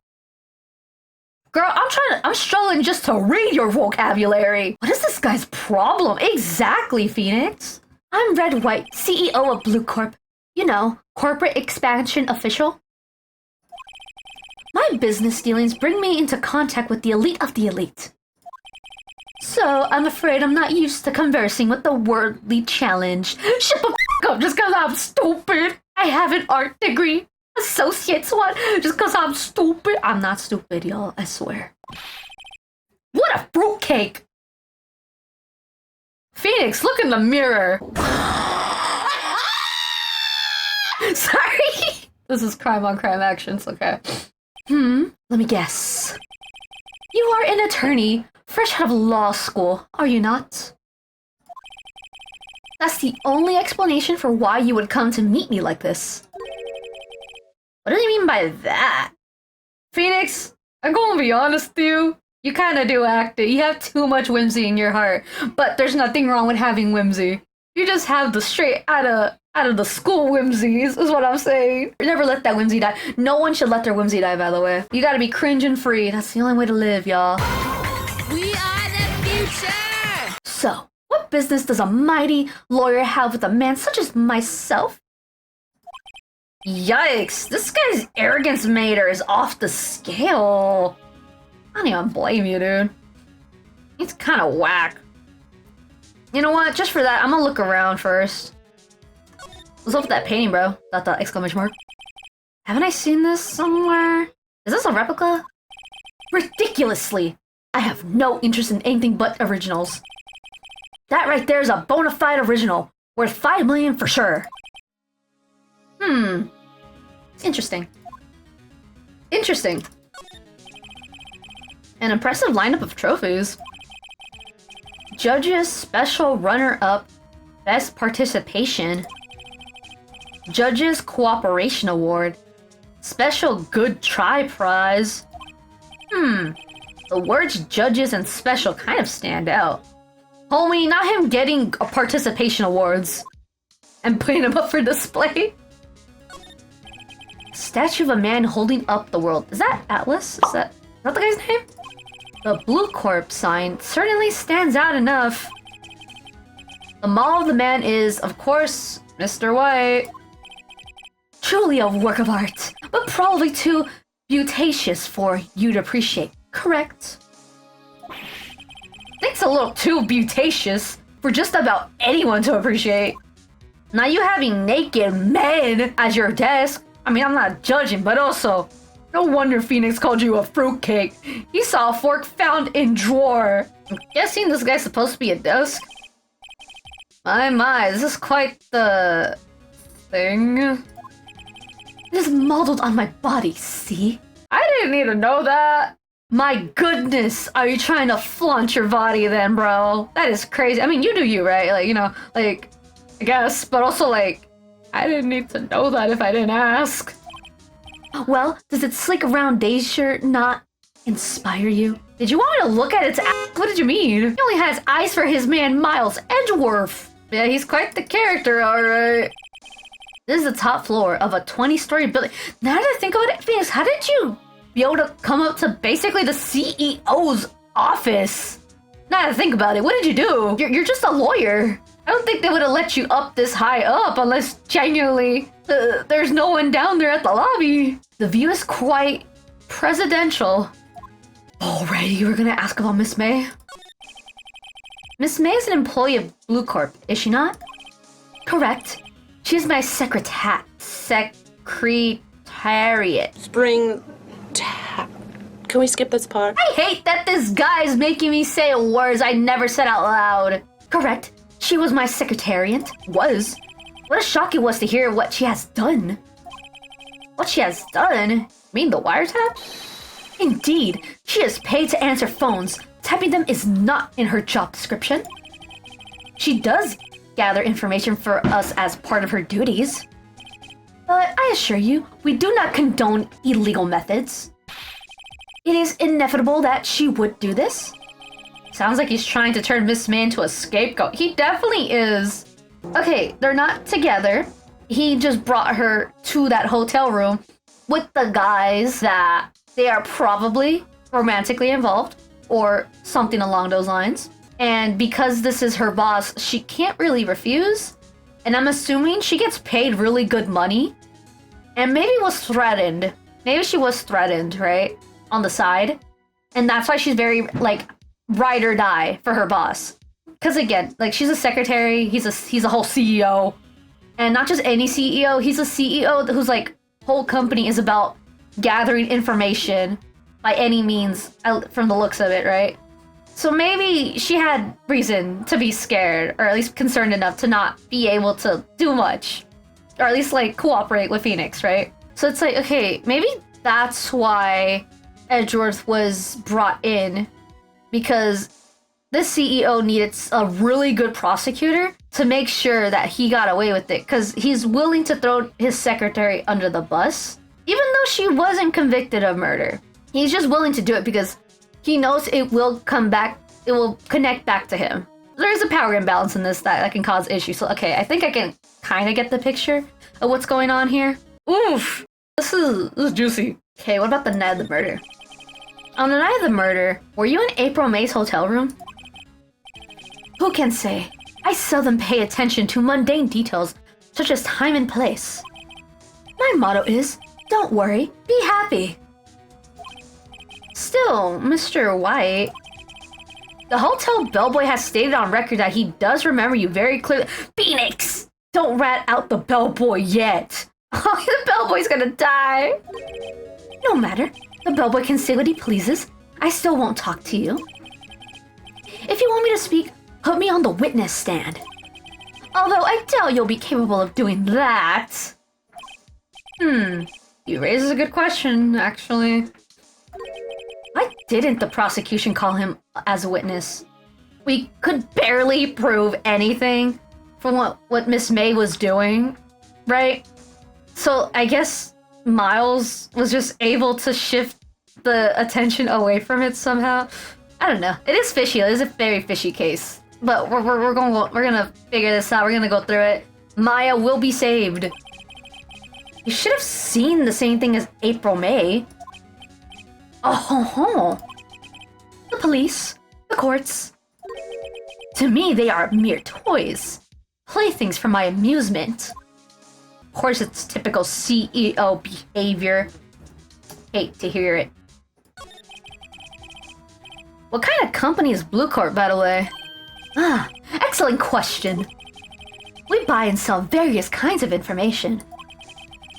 Girl, I'm struggling just to read your vocabulary. What is this guy's problem? Exactly, Phoenix. I'm Red White, CEO of Blue Corp. You know, corporate expansion official. My business dealings bring me into contact with the elite of the elite. So, I'm afraid I'm not used to conversing with the worldly challenged. Shut the f*** up just cause I'm stupid. I have an art degree. Associate's one just cause I'm stupid. I'm not stupid, y'all, I swear. What a fruitcake! Phoenix, look in the mirror. Sorry. This is crime on crime actions, okay. Let me guess. You are an attorney, fresh out of law school, are you not? That's the only explanation for why you would come to meet me like this. What do you mean by that? Phoenix, I'm gonna be honest with you. You kinda do act it. You have too much whimsy in your heart. But there's nothing wrong with having whimsy. You just have the straight out of the school whimsies, is what I'm saying. Never let that whimsy die. No one should let their whimsy die, by the way. You gotta be cringe and free. That's the only way to live, y'all. We are the future! So, what business does a mighty lawyer have with a man such as myself? Yikes, this guy's arrogance meter is off the scale. I don't even blame you, dude. He's kind of whack. You know what? Just for that, I'm gonna look around first. What's up with that painting, bro? Exclamation mark. Haven't I seen this somewhere? Is this a replica? Ridiculously! I have no interest in anything but originals. That right there is a bona fide original. Worth 5 million for sure. Interesting. Interesting. An impressive lineup of trophies. Judges Special Runner-Up Best Participation. Judges Cooperation Award. Special Good Try Prize. The words judges and special kind of stand out. Homie, not him getting participation awards and putting them up for display. Statue of a man holding up the world. Is that Atlas? Is that the guy's name? The Blue Corp sign certainly stands out enough. The model of the man is, of course, Mr. White. Truly a work of art, but probably too beauticious for you to appreciate, correct? I think it's a little too beauticious for just about anyone to appreciate. Now you having naked men as your desk, I mean, I'm not judging, but also, No wonder Phoenix called you a fruitcake. He saw a fork found in drawer. I'm guessing this guy's supposed to be a desk. My, this is quite the thing. It is modeled on my body, see? I didn't need to know that. My goodness, are you trying to flaunt your body then, bro? That is crazy. I mean, you do you, right? Like, you know, like, I guess, but also like, I didn't need to know that if I didn't ask. Well, does its sleek round days shirt not inspire you? Did you want me to look at its ass? What did you mean? He only has eyes for his man Miles Edgeworth. Yeah, he's quite the character, alright. This is the top floor of a 20-story building. Now that I think about it, Phoenix, how did you be able to come up to basically the CEO's office? Now that I think about it, what did you do? You're just a lawyer. I don't think they would have let you up this high up unless genuinely there's no one down there at the lobby. The view is quite presidential. Alrighty, you were gonna ask about Miss May? Miss May is an employee of Blue Corp, is she not? Correct. She is my secretariat. Can we skip this part? I hate that this guy is making me say words I never said out loud. Correct. She was my secretariat. Was. What a shock it was to hear what she has done. What she has done? You mean the wiretap? Indeed. She is paid to answer phones. Typing them is not in her job description. She does gather information for us as part of her duties. But I assure you, we do not condone illegal methods. It is inevitable that she would do this. Sounds like he's trying to turn Miss May into a scapegoat. He definitely is. Okay, they're not together. He just brought her to that hotel room with the guys that they are probably romantically involved or something along those lines. And because this is her boss, she can't really refuse. And I'm assuming she gets paid really good money. And maybe was threatened. Maybe she was threatened, right? On the side. And that's why she's very, like, ride or die for her boss. Because again, like, she's a secretary. He's a whole CEO. And not just any CEO. He's a CEO whose, like, whole company is about gathering information by any means, from the looks of it, right? So maybe she had reason to be scared, or at least concerned enough to not be able to do much. Or at least, like, cooperate with Phoenix, right? So it's like, okay, maybe that's why Edgeworth was brought in, because this CEO needed a really good prosecutor to make sure that he got away with it, because he's willing to throw his secretary under the bus, even though she wasn't convicted of murder. He's just willing to do it because he knows it will come back, it will connect back to him. There is a power imbalance in this that can cause issues. So, okay, I think I can kind of get the picture of what's going on here. Oof! This is juicy. Okay, what about the night of the murder? On the night of the murder, were you in April May's hotel room? Who can say? I seldom pay attention to mundane details, such as time and place. My motto is, don't worry, be happy. Still, Mr. White, the hotel bellboy has stated on record that he does remember you very clearly. Phoenix! Don't rat out the bellboy yet. Oh, the bellboy's gonna die. No matter. The bellboy can say what he pleases. I still won't talk to you. If you want me to speak, put me on the witness stand. Although I doubt you'll be capable of doing that. You raise a good question, actually. Why didn't the prosecution call him as a witness? We could barely prove anything from what Miss May was doing, right? So I guess Miles was just able to shift the attention away from it somehow. I don't know. It is fishy. It is a very fishy case. But we're gonna figure this out. We're gonna go through it. Maya will be saved. You should have seen the same thing as April May. Oh, the police, the courts. To me, they are mere toys, playthings for my amusement. Of course, it's typical CEO behavior. Hate to hear it. What kind of company is Blue Corp, by the way? Ah, excellent question. We buy and sell various kinds of information.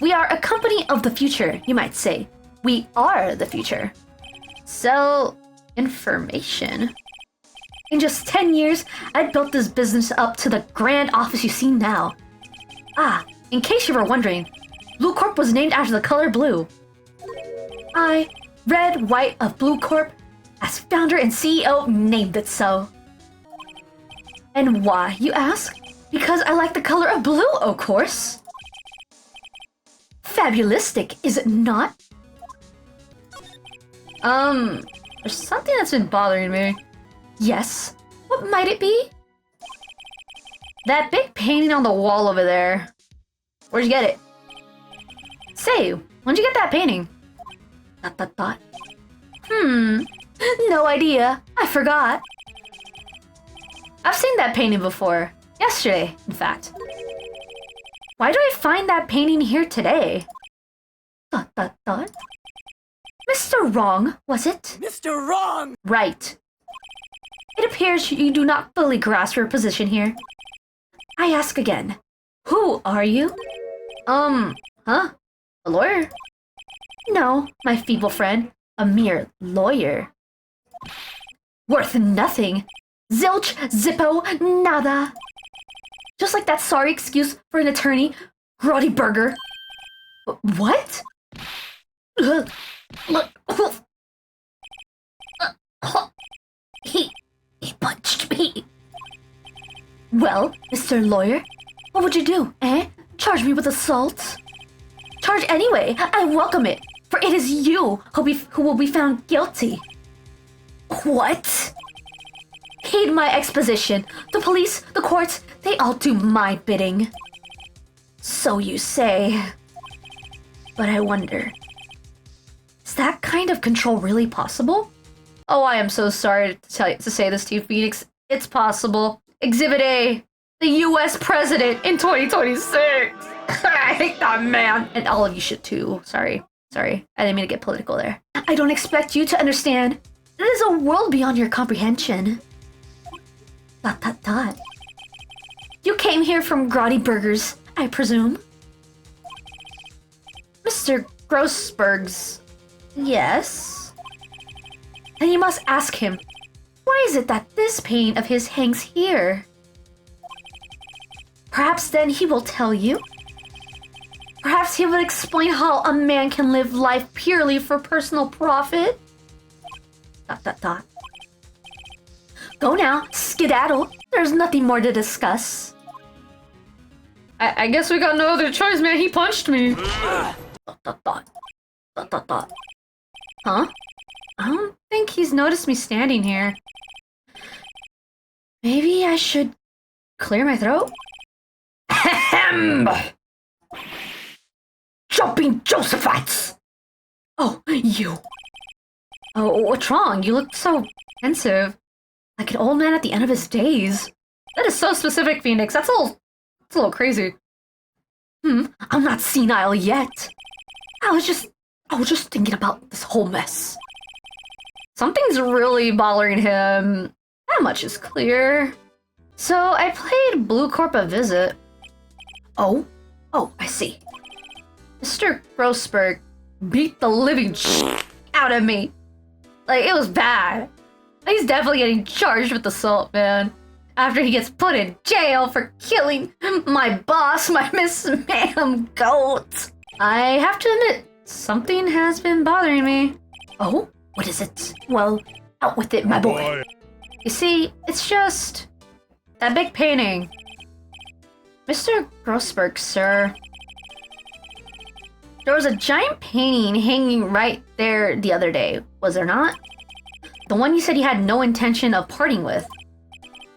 We are a company of the future, you might say. We are the future. Sell information. In just 10 years, I built this business up to the grand office you see now. Ah, in case you were wondering, Blue Corp was named after the color blue. I, Red White of Blue Corp, as founder and CEO, named it so. And why, you ask? Because I like the color of blue, of course. Fabulistic, is it not? There's something that's been bothering me. Yes, what might it be? That big painting on the wall over there. Where'd you get it? Say, when'd you get that painting? ... No idea. I forgot. I've seen that painting before. Yesterday, in fact. Why do I find that painting here today? ... Mr. Wrong, was it? Mr. Wrong! Right. It appears you do not fully grasp your position here. I ask again. Who are you? Huh? A lawyer? No, my feeble friend. A mere lawyer. Worth nothing. Zilch, zippo, nada. Just like that sorry excuse for an attorney, Grotty Burger. What? He punched me. Well, Mr. Lawyer, what would you do, eh? Charge me with assault? Charge anyway, I welcome it, for it is you who will be found guilty. What? Heed my exposition. The police, the courts, they all do my bidding. So you say. But I wonder, is that kind of control really possible? Oh, I am so sorry to say this to you, Phoenix. It's possible. Exhibit A, the US president in 2026. I hate that man. And all of you should too. Sorry. I didn't mean to get political there. I don't expect you to understand. It is a world beyond your comprehension. ... You came here from Grotty Burgers, I presume? Mr. Grossberg's... Yes? Then you must ask him, why is it that this painting of his hangs here? Perhaps then he will tell you. Perhaps he will explain how a man can live life purely for personal profit. ... Go now, skedaddle. There's nothing more to discuss. I guess we got no other choice, man. He punched me. Huh? I don't think he's noticed me standing here. Maybe I should clear my throat? Ahem! Jumping Josephites! Oh, you. Oh, what's wrong? You look so pensive. Like an old man at the end of his days. That is so specific, Phoenix. That's a little crazy. I'm not senile yet. I was just thinking about this whole mess. Something's really bothering him. That much is clear. So I played Blue Corp a visit. Oh, I see. Mr. Grossberg beat the living out of me. Like, it was bad. He's definitely getting charged with assault, man. After he gets put in jail for killing my boss, my Miss Ma'am Goat. I have to admit, something has been bothering me. Oh, what is it? Well, out with it, my boy. You see, it's just that big painting. Mr. Grossberg, sir. There was a giant painting hanging right there the other day, was there not? The one you said you had no intention of parting with.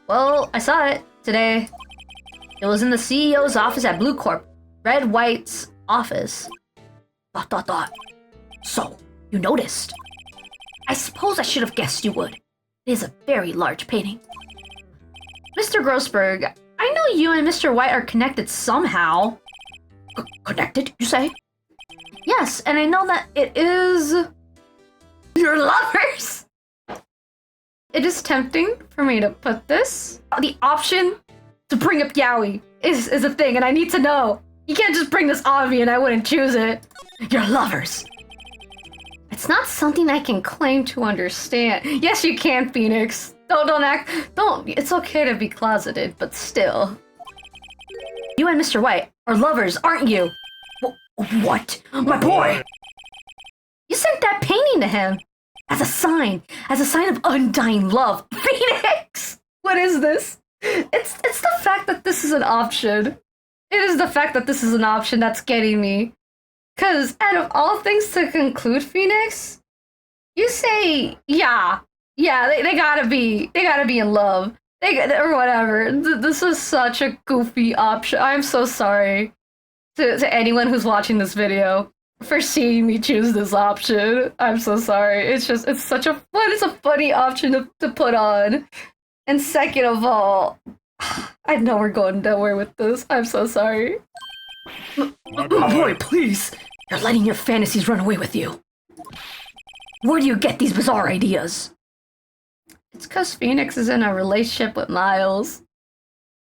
Well, I saw it today. It was in the CEO's office at Blue Corp, Red White's office. ... So, you noticed. I suppose I should have guessed you would. It is a very large painting. Mr. Grossberg, I know you and Mr. White are connected somehow. Connected, you say? Yes, and I know that it is... your lovers! It is tempting for me to put this. The option to bring up yaoi is a thing, and I need to know. You can't just bring this on me and I wouldn't choose it. Your lovers. It's not something I can claim to understand. Yes, you can, Phoenix. Don't. It's okay to be closeted, but still. You and Mr. White are lovers, aren't you? What? My boy! You sent that painting to him as a sign of undying love. Phoenix! What is this? It's the fact that this is an option. It is the fact that this is an option that's getting me. Cause out of all things to conclude, Phoenix, you say, yeah, they gotta be in love. Or whatever. This is such a goofy option. I'm so sorry to anyone who's watching this video for seeing me choose this option. I'm so sorry. It's a funny option to put on. And second of all, I know we're going nowhere with this. I'm so sorry. My boy, please. You're letting your fantasies run away with you. Where do you get these bizarre ideas? It's because Phoenix is in a relationship with Miles.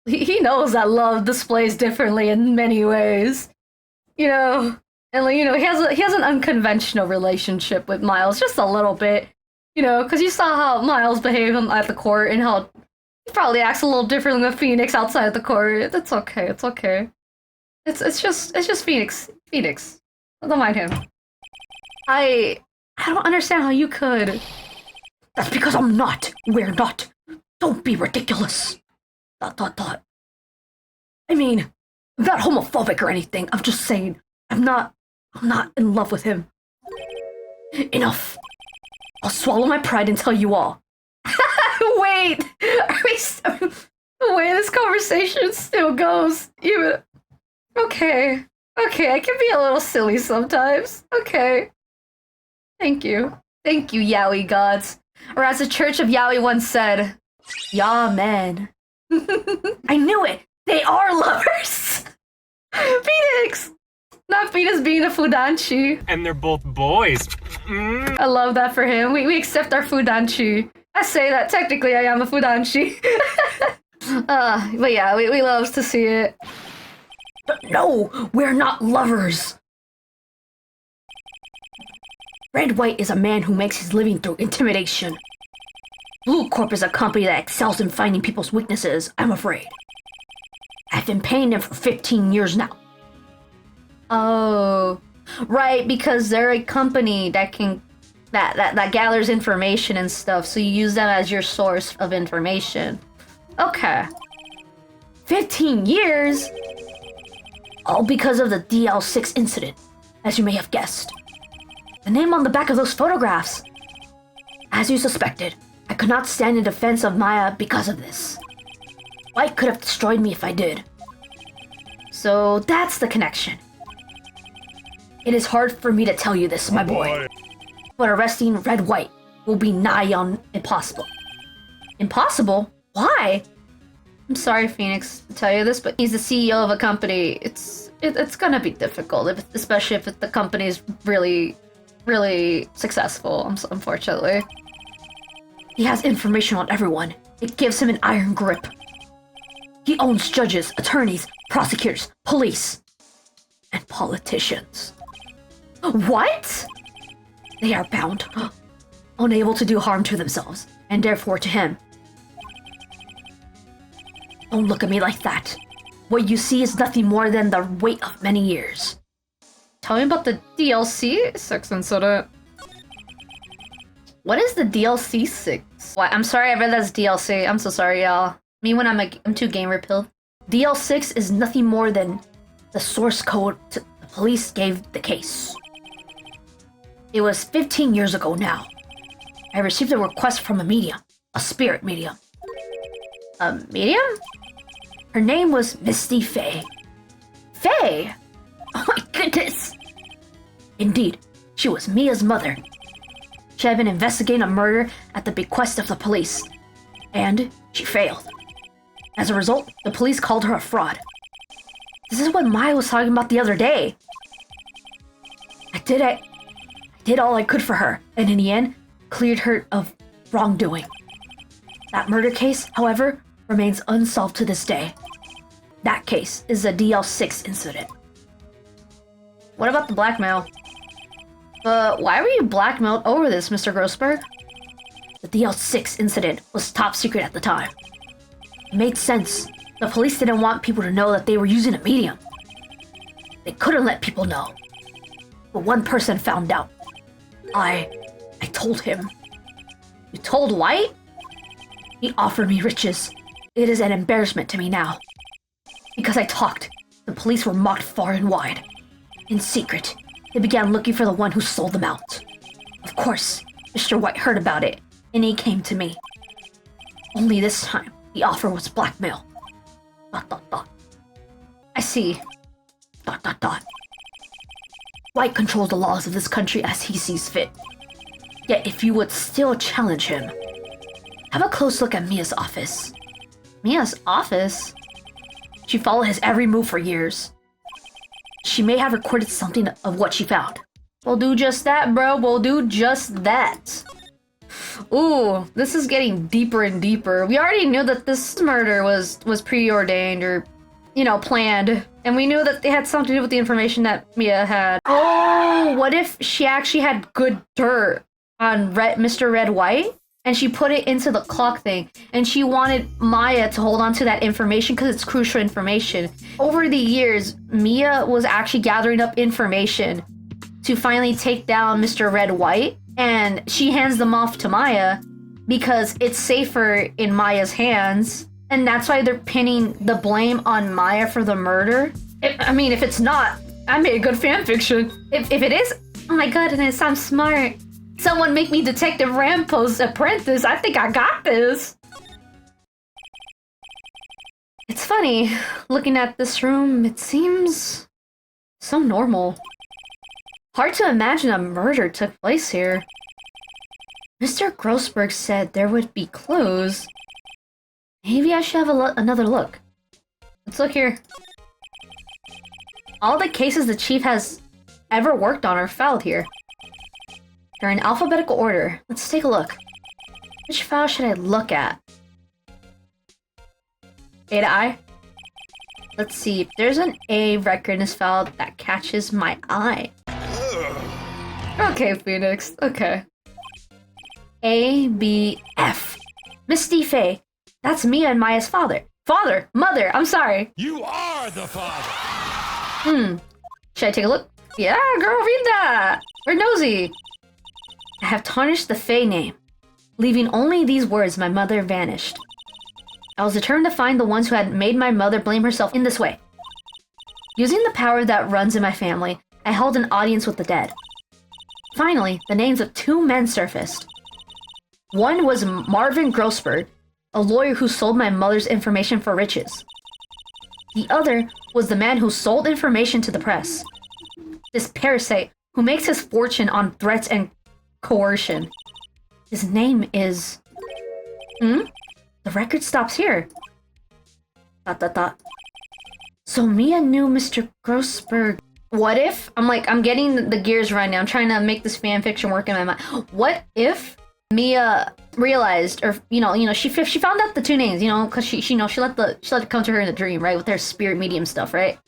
He knows that love displays differently in many ways. You know, and he has an unconventional relationship with Miles, just a little bit. You know, because you saw how Miles behaved at the court and how he probably acts a little differently with Phoenix outside the court. It's okay. It's okay. It's just Phoenix. Phoenix. Don't mind him. I don't understand how you could. That's because I'm not. We're not. Don't be ridiculous. ... I mean, I'm not homophobic or anything. I'm just saying I'm not in love with him. Enough. I'll swallow my pride and tell you all. Wait, the way this conversation still goes, even... Okay, I can be a little silly sometimes. Okay. Thank you, Yaoi gods. Or as the Church of Yaoi once said, "Ya man." I knew it! They are lovers! Phoenix! Not Phoenix being a fudanshi. And they're both boys. I love that for him. We accept our fudanshi. I say that technically I am a fudanshi. But yeah, we love to see it. No, we're not lovers. Red White is a man who makes his living through intimidation. Blue Corp is a company that excels in finding people's weaknesses, I'm afraid. I've been paying them for 15 years now. Oh, right, because they're a company that that gathers information and stuff, so you use them as your source of information. Okay. 15 years? All because of the DL6 incident, as you may have guessed. The name on the back of those photographs. As you suspected, I could not stand in defense of Maya because of this. White could have destroyed me if I did. So that's the connection. It is hard for me to tell you this, my boy. But arresting Red White will be nigh on impossible. Impossible? Why? I'm sorry, Phoenix, to tell you this, but he's the CEO of a company. It's gonna be difficult, especially if the company is really successful, unfortunately. He has information on everyone. It gives him an iron grip. He owns judges, attorneys, prosecutors, police, and politicians. What? They are bound, unable to do harm to themselves, and therefore to him. Don't look at me like that. What you see is nothing more than the weight of many years. Tell me about the DLC 6 incident. What is the DLC 6? What? I'm sorry I read that as DLC. I'm so sorry, y'all. Me when I'm too gamer pilled. DL6 is nothing more than the source code the police gave the case. It was 15 years ago now. I received a request from a medium. A spirit medium. A medium? Her name was Misty Faye. Faye? Oh my goodness! Indeed, she was Mia's mother. She had been investigating a murder at the bequest of the police. And she failed. As a result, the police called her a fraud. This is what Maya was talking about the other day. I did all I could for her, and in the end, cleared her of wrongdoing. That murder case, however, remains unsolved to this day. That case is the DL6 incident. What about the blackmail? Why were you blackmailed over this, Mr. Grossberg? The DL6 incident was top secret at the time. It made sense. The police didn't want people to know that they were using a medium. They couldn't let people know. But one person found out. I told him. You told White? He offered me riches. It is an embarrassment to me now. Because I talked, the police were mocked far and wide. In secret, they began looking for the one who sold them out. Of course, Mr. White heard about it, and he came to me. Only this time, the offer was blackmail. ... I see. ... White controls the laws of this country as he sees fit. Yet if you would still challenge him, have a close look at Mia's office. Mia's office? She followed his every move for years. She may have recorded something of what she found. We'll do just that, bro. We'll do just that. Ooh, this is getting deeper and deeper. We already knew that this murder was preordained or, you know, planned. And we knew that they had something to do with the information that Mia had. Oh, what if she actually had good dirt on Mr. Red White? And she put it into the clock thing. And she wanted Maya to hold on to that information because it's crucial information. Over the years, Mia was actually gathering up information to finally take down Mr. Red White. And she hands them off to Maya because it's safer in Maya's hands. And that's why they're pinning the blame on Maya for the murder. I mean, if it's not, I made a good fanfiction. If it is, oh my goodness, I'm smart. Someone make me Detective Rampo's apprentice. I think I got this. It's funny, looking at this room, it seems so normal. Hard to imagine a murder took place here. Mr. Grossberg said there would be clues. Maybe I should have another look. Let's look here. All the cases the chief has ever worked on are filed here. They're in alphabetical order. Let's take a look. Which file should I look at? A to I? Let's see if there's an A record in this file that catches my eye. Okay, Phoenix. Okay. A, B, F. Misty Faye. That's Mia and Maya's father. Mother, I'm sorry. You are the father! Should I take a look? Yeah, girl, read that! We're nosy. I have tarnished the Faye name, leaving only these words, my mother vanished. I was determined to find the ones who had made my mother blame herself in this way. Using the power that runs in my family, I held an audience with the dead. Finally, the names of two men surfaced. One was Marvin Grossberg, a lawyer who sold my mother's information for riches. The other was the man who sold information to the press. This parasite who makes his fortune on threats and coercion. His name is... The record stops here. ... So Mia knew Mr. Grossberg. What if... I'm getting the gears right now. I'm trying to make this fanfiction work in my mind. What if Mia realized, or she found out the two names, because she let it come to her in a dream, right, with their spirit medium stuff, right?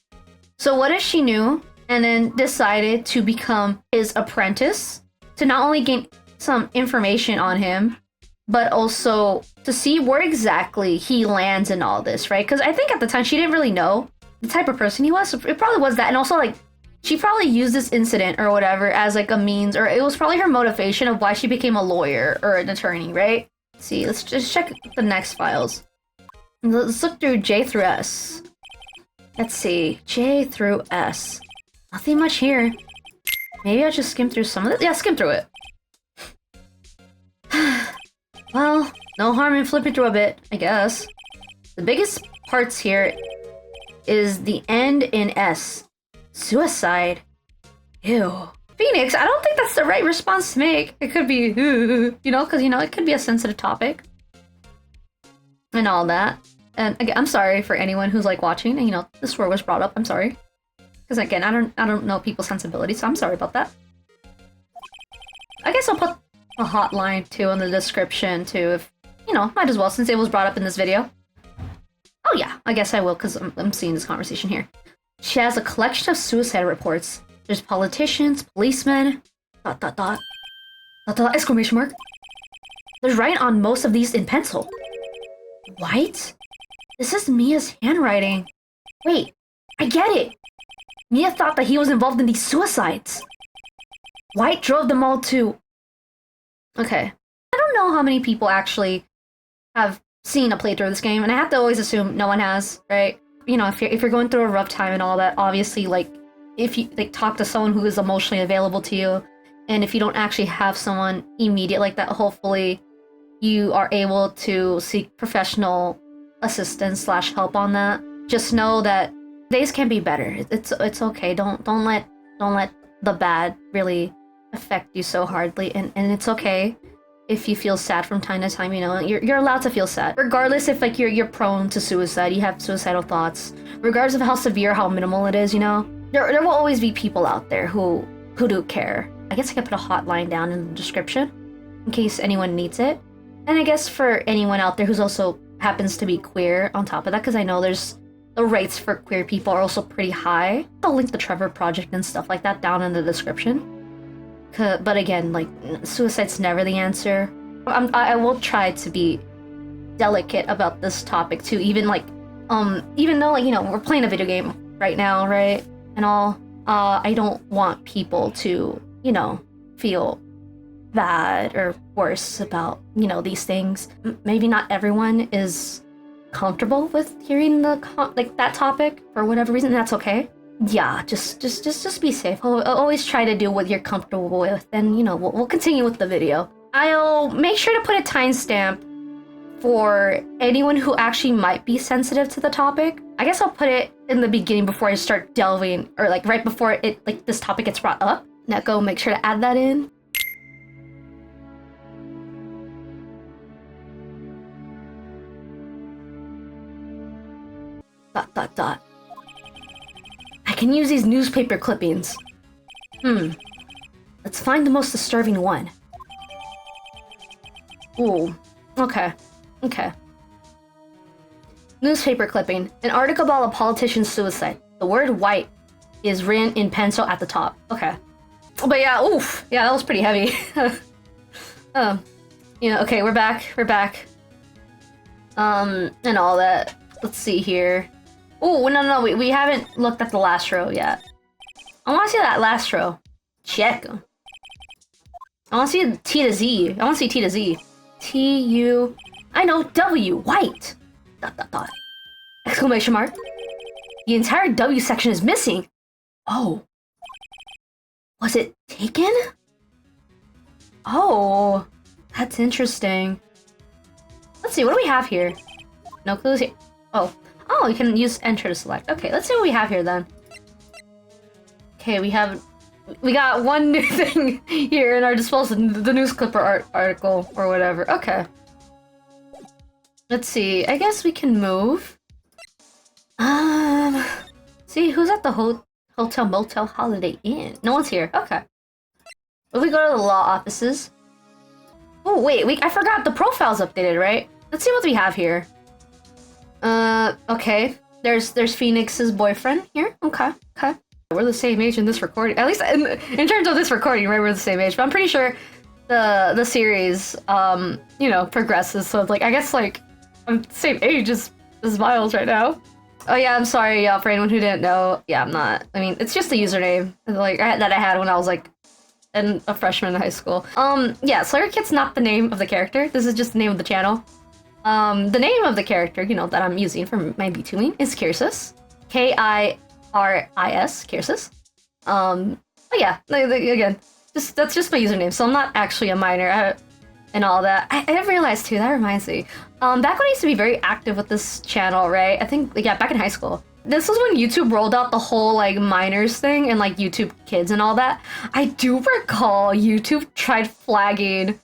So what if she knew and then decided to become his apprentice to not only gain some information on him, but also to see where exactly he lands in all this, right? Because I think at the time she didn't really know the type of person he was. So it probably was that, and also she probably used this incident or whatever as a means, or it was probably her motivation of why she became a lawyer or an attorney, right? Let's see, let's just check the next files. Let's look through J through S. Let's see, J through S. Nothing much here. Maybe I'll just skim through some of it. Yeah, skim through it. Well, no harm in flipping through a bit, I guess. The biggest parts here is the end in S. Suicide. Ew. Phoenix, I don't think that's the right response to make. It could be, because, it could be a sensitive topic. And all that. And again, I'm sorry for anyone who's, watching and, this word was brought up. I'm sorry. Because, again, I don't know people's sensibilities, so I'm sorry about that. I guess I'll put a hotline, too, in the description, too, if, might as well, since it was brought up in this video. Oh, yeah, I guess I will, because I'm seeing this conversation here. She has a collection of suicide reports. There's politicians, policemen, Dot dot dot. Dot dot exclamation mark. There's writing on most of these in pencil. White? This is Mia's handwriting. Wait, I get it. Mia thought that he was involved in these suicides. White drove them all to... Okay. I don't know how many people actually have seen a playthrough of this game, and I have to always assume no one has, right? You know, if you're going through a rough time and all that, obviously, like, if you like talk to someone who is emotionally available to you, and if you don't actually have someone immediate like that, hopefully you are able to seek professional assistance / help on that. Just know that days can be better. It's okay. Don't let the bad really affect you so hardly, and it's okay if you feel sad from time to time. You know, you're allowed to feel sad, regardless if like you're prone to suicide, you have suicidal thoughts, regardless of how severe, how minimal it is. You know, there will always be people out there who do care. I guess I could put a hotline down in the description in case anyone needs it, and I guess for anyone out there who's also happens to be queer on top of that, because I know there's the rates for queer people are also pretty high. I'll link the Trevor Project and stuff like that down in the description. But again, like, suicide's never the answer. I will try to be delicate about this topic too, even like, even though, like, you know, we're playing a video game right now, right? And all, I don't want people to, you know, feel bad or worse about, you know, these things. Maybe not everyone is comfortable with hearing like that topic for whatever reason. That's okay. Yeah, just be safe. Always try to do what you're comfortable with, and you know, we'll continue with the video. I'll make sure to put a timestamp for anyone who actually might be sensitive to the topic. I guess I'll put it in the beginning before I start delving, or like right before it, like, this topic gets brought up. Neko, make sure to add that in. Dot dot dot. I can use these newspaper clippings. Let's find the most disturbing one. Ooh. Okay. Newspaper clipping. An article about a politician's suicide. The word white is written in pencil at the top. Okay. But yeah, oof. Yeah, that was pretty heavy. Yeah, okay, we're back. And all that. Let's see here. Oh, no, we haven't looked at the last row yet. I want to see that last row. Check. I want to see T to Z. I want to see T to Z. T-U... I know, W. White. ... Exclamation mark. The entire W section is missing. Oh. Was it taken? Oh. That's interesting. Let's see, what do we have here? No clues here. Oh, you can use enter to select. Okay, let's see what we have here then. Okay, we got one new thing here in our disposal, the news clipper article or whatever. Okay. Let's see. I guess we can move. See who's at the Hotel Motel Holiday Inn. No one's here. Okay. If we go to the law offices. Oh wait, I forgot the profile's updated, right? Let's see what we have here. Okay. There's Phoenix's boyfriend here. Okay. We're the same age in this recording. At least in terms of this recording, right? We're the same age. But I'm pretty sure the series, you know, progresses. So like, I guess like I'm the same age as Miles right now. Oh yeah, I'm sorry, y'all, for anyone who didn't know. Yeah, I'm not. I mean, it's just a username like that I had when I was like a freshman in high school. Yeah, Slayer Kit's not the name of the character. This is just the name of the channel. The name of the character, you know, that I'm using for my VTubing is Kirsis. Kiris, Kirsis. But yeah, again, that's just my username, so I'm not actually a minor and all that. I have realized too, that reminds me. Back when I used to be very active with this channel, right? I think, yeah, back in high school. This was when YouTube rolled out the whole, like, minors thing and, like, YouTube Kids and all that. I do recall YouTube tried flagging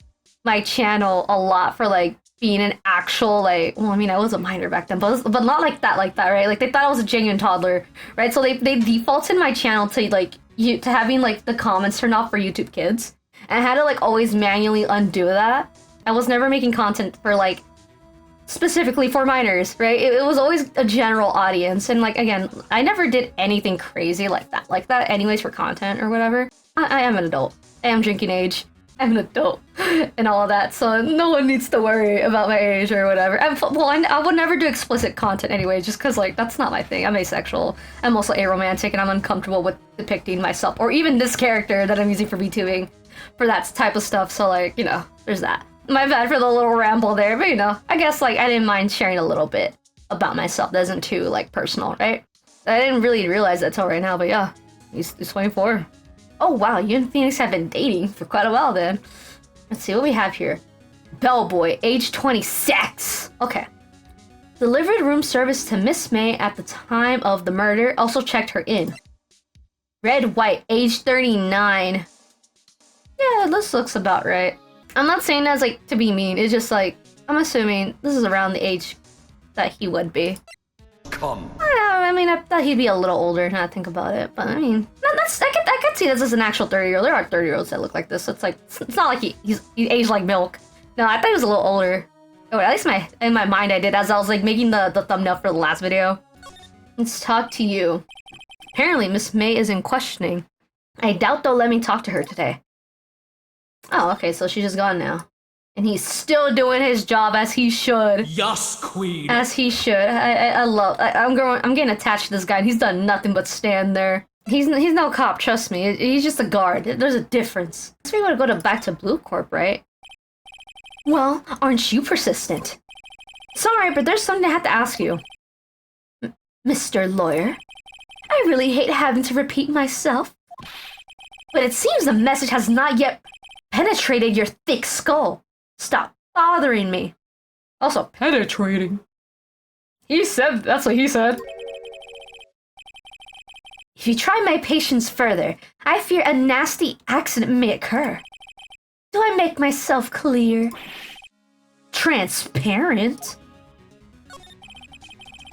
my channel a lot for, like, being an actual, like, well, I mean, I was a minor back then, but not like that, right? Like, they thought I was a genuine toddler, right? So they defaulted my channel to, like, to having, like, the comments turned off for YouTube Kids. And I had to, like, always manually undo that. I was never making content for, like, specifically for minors, right? It was always a general audience. And, like, again, I never did anything crazy like that anyways for content or whatever. I am an adult. I am drinking age. I'm an adult and all of that, so no one needs to worry about my age or whatever. I would never do explicit content anyway, just because, like, that's not my thing. I'm asexual. I'm also aromantic, and I'm uncomfortable with depicting myself, or even this character that I'm using for VTubing, for that type of stuff, so, like, you know, there's that. My bad for the little ramble there, but, you know, I guess, like, I didn't mind sharing a little bit about myself that isn't too, like, personal, right? I didn't really realize that till right now, but yeah, he's 24. Oh wow, you and Phoenix have been dating for quite a while then. Let's see what we have here. Bellboy, age 26. Okay. Delivered room service to Miss May at the time of the murder. Also checked her in. Red White, age 39. Yeah, this looks about right. I'm not saying that like to be mean. It's just like, I'm assuming this is around the age that he would be. Come. I mean, I thought he'd be a little older now I think about it, but I mean, I could see this as an actual 30-year-old. There are 30-year-olds that look like this, so it's like, it's not like he's aged like milk. No, I thought he was a little older. Oh, at least in my mind I did, as I was like making the thumbnail for the last video. Let's talk to you. Apparently, Miss May is in questioning. I doubt they'll let me talk to her today. Oh, okay, so she's just gone now. And he's still doing his job as he should. Yes, queen. As he should. I'm getting attached to this guy, and he's done nothing but stand there. He's no cop, trust me. He's just a guard. There's a difference. So we're gonna go back to Blue Corp, right? Well, aren't you persistent? Sorry, but there's something I have to ask you. Mr. Lawyer? I really hate having to repeat myself. But it seems the message has not yet penetrated your thick skull. Stop bothering me. Also, penetrating. He said, that's what he said. If you try my patience further, I fear a nasty accident may occur. Do I make myself clear? Transparent?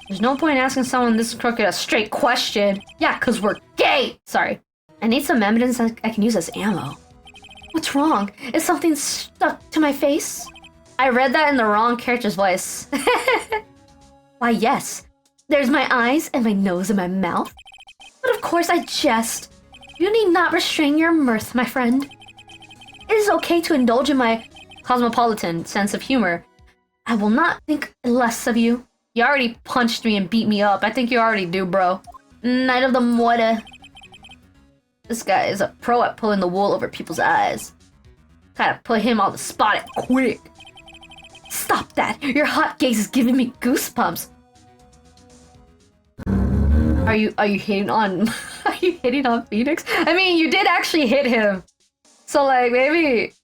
There's no point asking someone this crooked a straight question. Yeah, cause we're gay! Sorry. I need some evidence I can use as ammo. What's wrong? Is something stuck to my face? I read that in the wrong character's voice. Why, yes. There's my eyes and my nose and my mouth. But of course I jest. You need not restrain your mirth, my friend. It is okay to indulge in my cosmopolitan sense of humor. I will not think less of you. You already punched me and beat me up. I think you already do, bro. Night of the Muerte. This guy is a pro at pulling the wool over people's eyes. Gotta put him on the spot quick. Stop that! Your hot gaze is giving me goosebumps. Are you hitting on are you hitting on Phoenix? I mean, you did actually hit him. So like maybe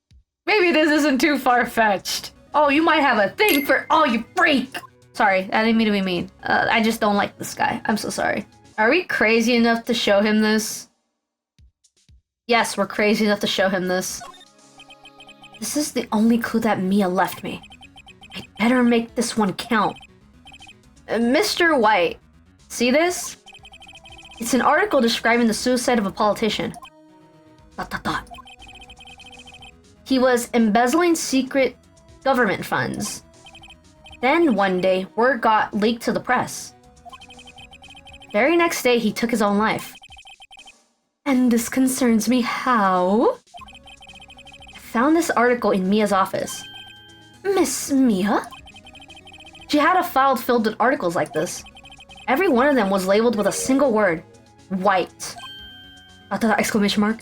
this isn't too far-fetched. Oh, you might have a thing for you freak! Sorry, I didn't mean to be mean. I just don't like this guy. I'm so sorry. Are we crazy enough to show him this? Yes, we're crazy enough to show him this. This is the only clue that Mia left me. I'd better make this one count. Mr. White, see this? It's an article describing the suicide of a politician. ... He was embezzling secret government funds. Then one day, word got leaked to the press. Very next day, he took his own life. And this concerns me how? I found this article in Mia's office. Miss Mia? She had a file filled with articles like this. Every one of them was labeled with a single word. White. Exclamation mark.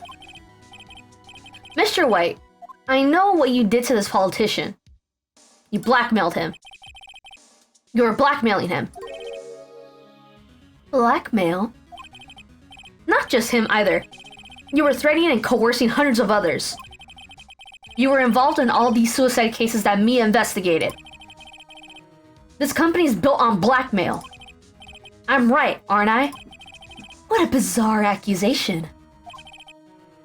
Mr. White, I know what you did to this politician. You blackmailed him. You were blackmailing him. Blackmail? Not just him either. You were threatening and coercing hundreds of others. You were involved in all these suicide cases that Mia investigated. This company is built on blackmail. I'm right, aren't I? What a bizarre accusation.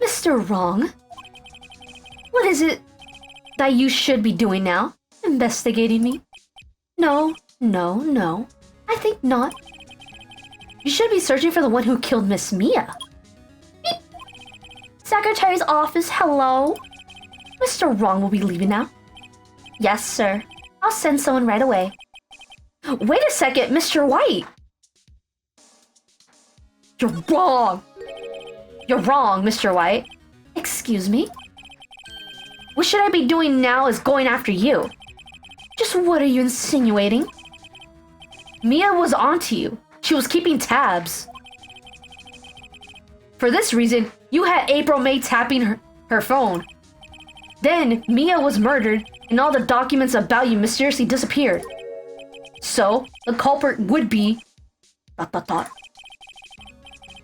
Mr. Wrong? What is it that you should be doing now? Investigating me? No. I think not. You should be searching for the one who killed Miss Mia. Beep. Secretary's office, hello? Mr. Wrong will be leaving now. Yes, sir. I'll send someone right away. Wait a second, Mr. White! You're wrong! You're wrong, Mr. White. Excuse me? What should I be doing now is going after you. Just what are you insinuating? Mia was onto you. She was keeping tabs. For this reason, you had April May tapping her phone. Then, Mia was murdered, and all the documents about you mysteriously disappeared. So, the culprit would be... ...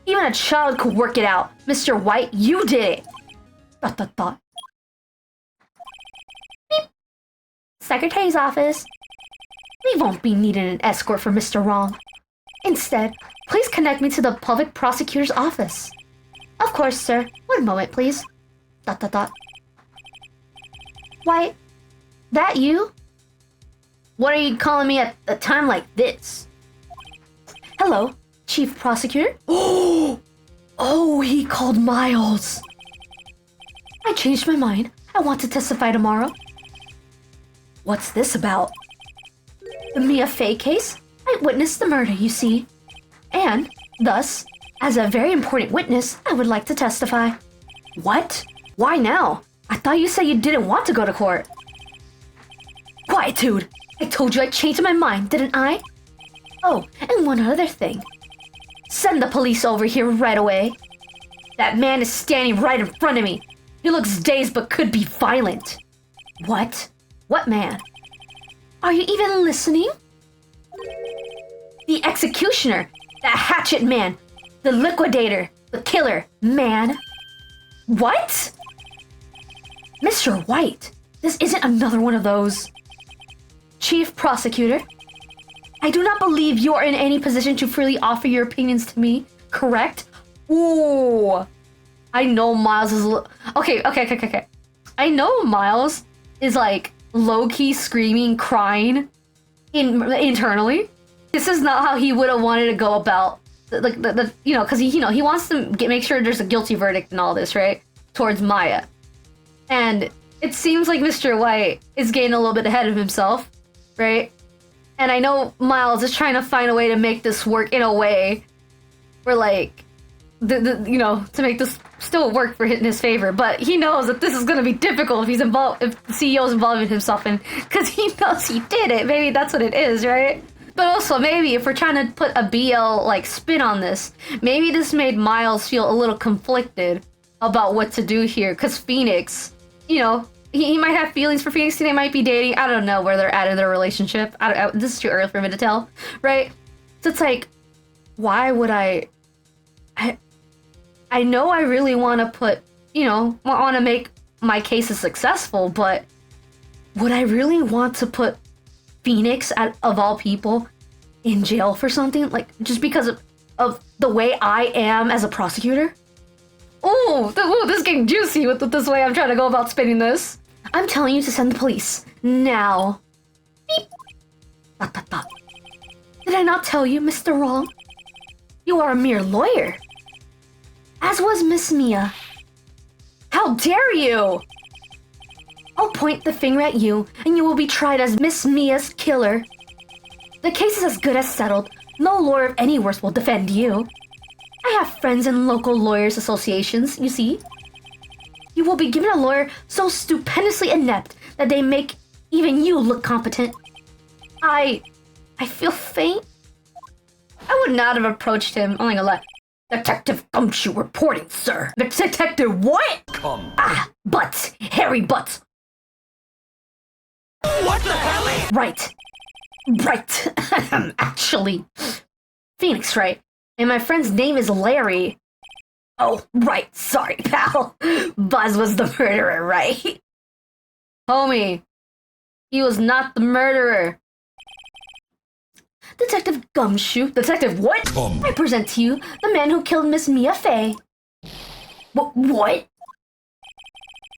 Even a child could work it out. Mr. White, you did it! ... Beep. Secretary's office. We won't be needing an escort for Mr. Wrong. Instead, please connect me to the public prosecutor's office. Of course, sir. One moment, please. ... Why, that you? What are you calling me at a time like this? Hello, Chief Prosecutor? Oh, he called Miles. I changed my mind. I want to testify tomorrow. What's this about? The Mia Fey case? I witnessed the murder, you see. And, thus, as a very important witness, I would like to testify. What? Why now? I thought you said you didn't want to go to court. Quietude! I told you I changed my mind, didn't I? Oh, and one other thing. Send the police over here right away. That man is standing right in front of me. He looks dazed but could be violent. What? What man? Are you even listening? The executioner! That hatchet man! The liquidator! The killer! Man! What? Mr. White, this isn't another one of those. Chief Prosecutor, I do not believe you are in any position to freely offer your opinions to me, correct? Ooh. I know Miles is... Okay. I know Miles is like low-key screaming, crying internally. This is not how he would have wanted to go about the you know, because he wants to make sure there's a guilty verdict and all this, right? Towards Maya. And it seems like Mr. White is getting a little bit ahead of himself, right? And I know Miles is trying to find a way to make this work in a way where, like, to make this still work for in his favor. But he knows that this is going to be difficult if the CEO's involving himself in, because he knows he did it. Maybe that's what it is, right? But also, maybe if we're trying to put a BL, like, spin on this, maybe this made Miles feel a little conflicted about what to do here, because Phoenix, he might have feelings for Phoenix, and they might be dating. I don't know where they're at in their relationship. This is too early for me to tell, right? So it's like, why would I know I really want to put, want to make my cases successful, but would I really want to put Phoenix, of all people, in jail for something? Like, just because of the way I am as a prosecutor? Ooh, this is getting juicy with this way I'm trying to go about spinning this. I'm telling you to send the police. Now. Beep. Did I not tell you, Mr. Wrong? You are a mere lawyer. As was Miss Mia. How dare you! I'll point the finger at you, and you will be tried as Miss Mia's killer. The case is as good as settled. No lawyer of any worth will defend you. I have friends in local lawyers' associations, you see. You will be given a lawyer so stupendously inept that they make even you look competent. I feel faint. I would not have approached him. I'm not gonna lie. Detective Gumshoe reporting, sir. Detective what? Come. Ah, butts. Hairy butts. What the hell? Right. Actually. Phoenix Wright. And my friend's name is Larry. Oh, right. Sorry, pal. Buzz was the murderer, right? Homie. He was not the murderer. Detective Gumshoe. Detective what? Come. I present to you the man who killed Miss Mia Fey. What?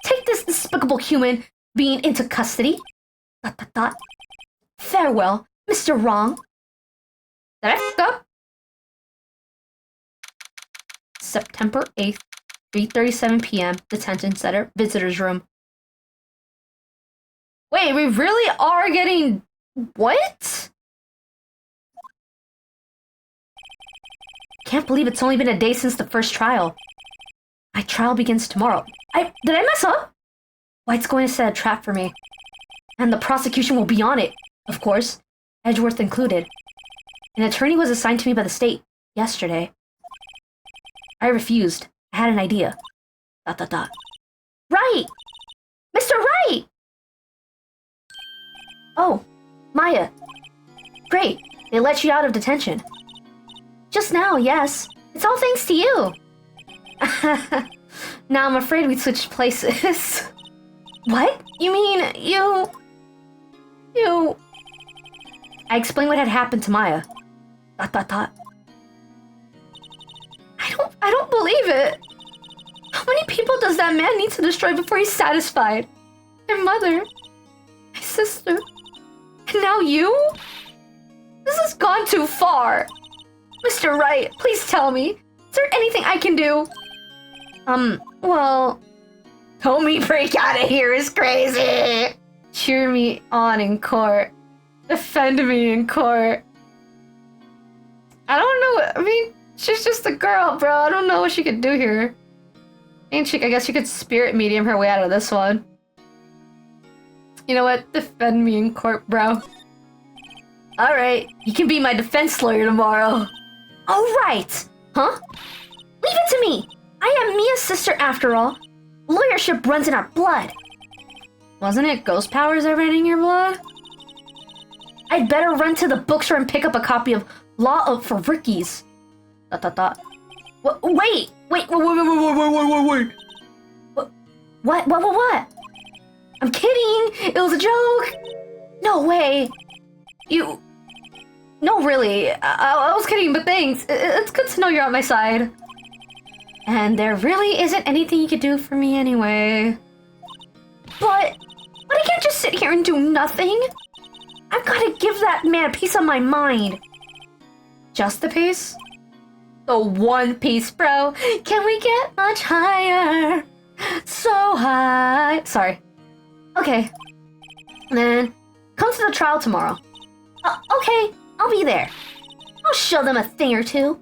Take this despicable human being into custody. ... Farewell, Mr. Wrong. Did I f*** up? September 8th, 3:37 p.m. Detention Center, Visitor's Room. Wait, we really are getting... What? Can't believe it's only been a day since the first trial. My trial begins tomorrow. Did I mess up? White's going to set a trap for me. And the prosecution will be on it, of course. Edgeworth included. An attorney was assigned to me by the state yesterday. I refused. I had an idea. ... Right! Mr. Wright! Oh, Maya. Great. They let you out of detention. Just now, yes. It's all thanks to you. Now I'm afraid we switched places. What? You mean, you... I explained what had happened to Maya. ... I don't believe it. How many people does that man need to destroy before he's satisfied? Their mother, my sister, and now you? This has gone too far. Mr. Wright, please tell me. Is there anything I can do? Well... Help me break out of here is crazy! Cheer me on in court. Defend me in court. I don't know, I mean, she's just a girl, bro. I don't know what she could do here. I guess she could spirit medium her way out of this one. You know what? Defend me in court, bro. Alright, you can be my defense lawyer tomorrow. Alright! Huh? Leave it to me! I am Mia's sister after all. Lawyership runs in our blood. Wasn't it ghost powers that ran in your blood? I'd better run to the bookstore and pick up a copy of Law of for Rickies. ... Wait! What? I'm kidding! It was a joke! No way! You... No, really. I was kidding, but thanks. It's good to know you're on my side. And there really isn't anything you could do for me anyway. But I can't just sit here and do nothing. I've gotta give that man a piece of my mind. Just a piece? The one piece, bro. Can we get much higher? So high. Sorry. Okay. Then, come to the trial tomorrow. Okay, I'll be there. I'll show them a thing or two.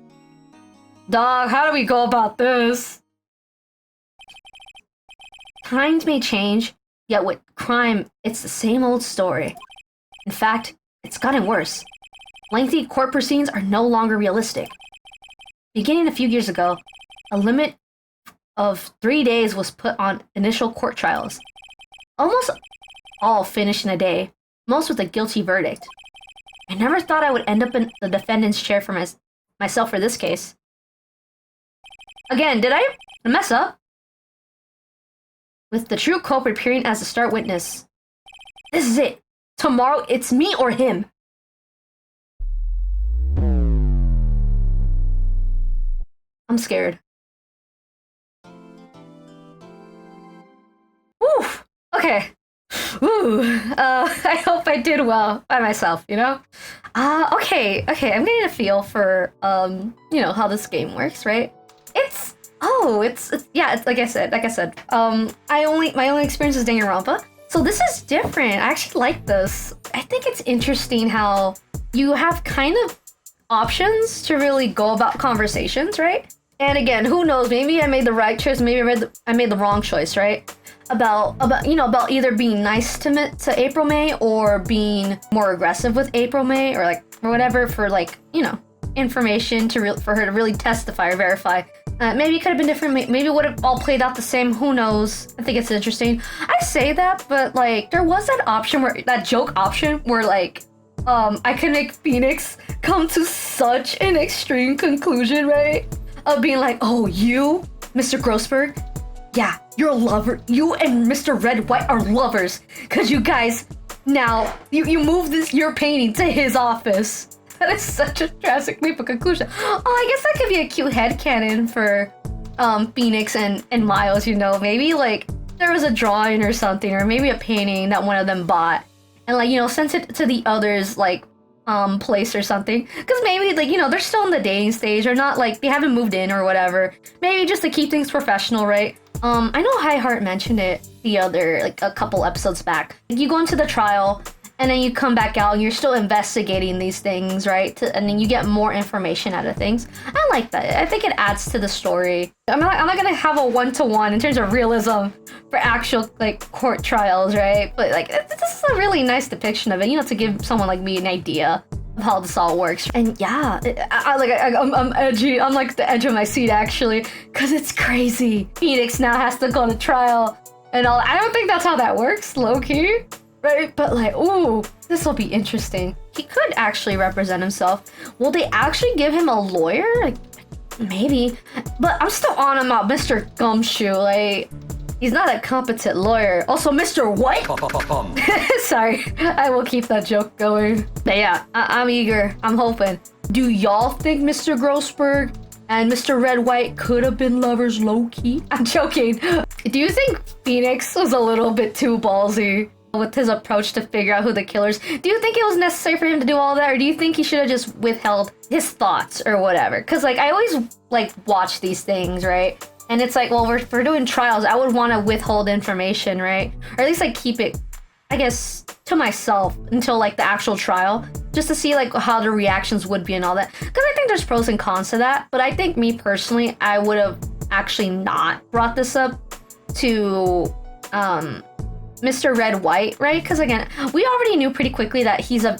Dog, how do we go about this? Times may change, yet with crime, it's the same old story. In fact, it's gotten worse. Lengthy court proceedings are no longer realistic. Beginning a few years ago, a limit of 3 days was put on initial court trials. Almost all finished in a day, most with a guilty verdict. I never thought I would end up in the defendant's chair for myself for this case. Again, did I mess up? With the true culprit appearing as the star witness. This is it. Tomorrow, it's me or him. I'm scared. Oof. Okay. Ooh. I hope I did well by myself, you know? Okay. I'm getting a feel for, you know, how this game works, right? It's like I said, my only experience is Danganronpa. So this is different. I actually like this. I think it's interesting how you have kind of options to really go about conversations, right? And again, who knows? Maybe I made the right choice. Maybe I made the wrong choice, right? About either being nice to April May or being more aggressive with April May or whatever for information for her to really testify or verify. Maybe it could have been different. Maybe it would have all played out the same. Who knows? I think it's interesting. I say that, but there was that option that joke option where I could make Phoenix come to such an extreme conclusion, right? Of being like, oh, you, Mr. Grossberg, yeah, you're a lover. You and Mr. Red White are lovers, cause you guys now you move your painting to his office. That is such a drastic leap of conclusion. Oh, I guess that could be a cute headcanon for Phoenix and Miles, you know. Maybe there was a drawing or something, or maybe a painting that one of them bought. And sent it to the others place or something. Because maybe they're still in the dating stage or not they haven't moved in or whatever. Maybe just to keep things professional, right? I know High Heart mentioned it the other a couple episodes back. You go into the trial and then you come back out and you're still investigating these things, right? And then you get more information out of things. I like that. I think it adds to the story. I'm not gonna have a one-to-one in terms of realism for actual like court trials, right? But like this is a really nice depiction of it, you know, to give someone like me an idea of how this all works. And yeah, I'm edgy. I'm like the edge of my seat actually, because it's crazy. Phoenix now has to go to trial and all. I don't think that's how that works, low-key. Right, but like, ooh, this will be interesting. He could actually represent himself. Will they actually give him a lawyer? Like, maybe. But I'm still on about Mr. Gumshoe. Like, he's not a competent lawyer. Also, Mr. White. Sorry, I will keep that joke going. But yeah, I'm eager. I'm hoping. Do y'all think Mr. Grossberg and Mr. Red White could have been lovers low-key? I'm joking. Do you think Phoenix was a little bit too ballsy with his approach to figure out who the killers? Do you think it was necessary for him to do all that, or do you think he should have just withheld his thoughts or whatever? Because like I always like watch these things, right? And it's like, well, we're doing trials. I would want to withhold information, right? Or at least like keep it, I guess, to myself until like the actual trial, just to see like how the reactions would be and all that. Because I think there's pros and cons to that. But I think me personally, I would have actually not brought this up to Mr. Red White, right? Because again, we already knew pretty quickly that he's a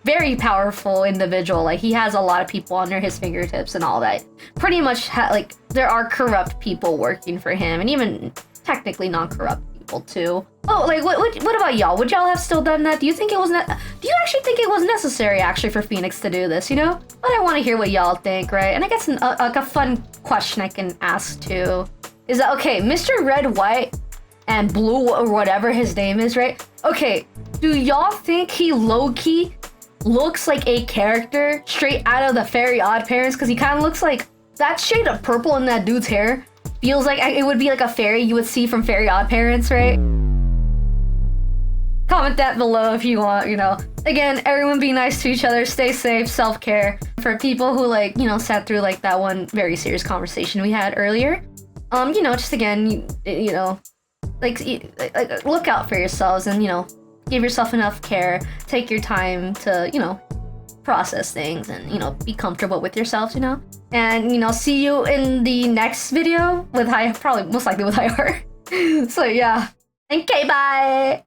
very powerful individual. Like he has a lot of people under his fingertips and all that. Pretty much like there are corrupt people working for him, and even technically non-corrupt people too. Oh, like what about y'all? Would y'all have still done that? Do you think it was do you actually think it was necessary actually for Phoenix to do this, you know? But I want to hear what y'all think, right? And I guess like a fun question I can ask too is that, okay, Mr. Red White and Blue or whatever his name is, right? Okay, do y'all think he low-key looks like a character straight out of the Fairy Odd Parents? Because he kind of looks like that shade of purple in that dude's hair feels like it would be like a fairy you would see from Fairy Odd Parents, right? Comment that below if you want, you know. Again, everyone be nice to each other, stay safe, self-care. For people who like, you know, sat through like that one very serious conversation we had earlier, you know, just again, you know, like look out for yourselves and, you know, give yourself enough care, take your time to, you know, process things and, you know, be comfortable with yourselves, you know. And, you know, see you in the next video with probably most likely with IR. So yeah, okay, bye.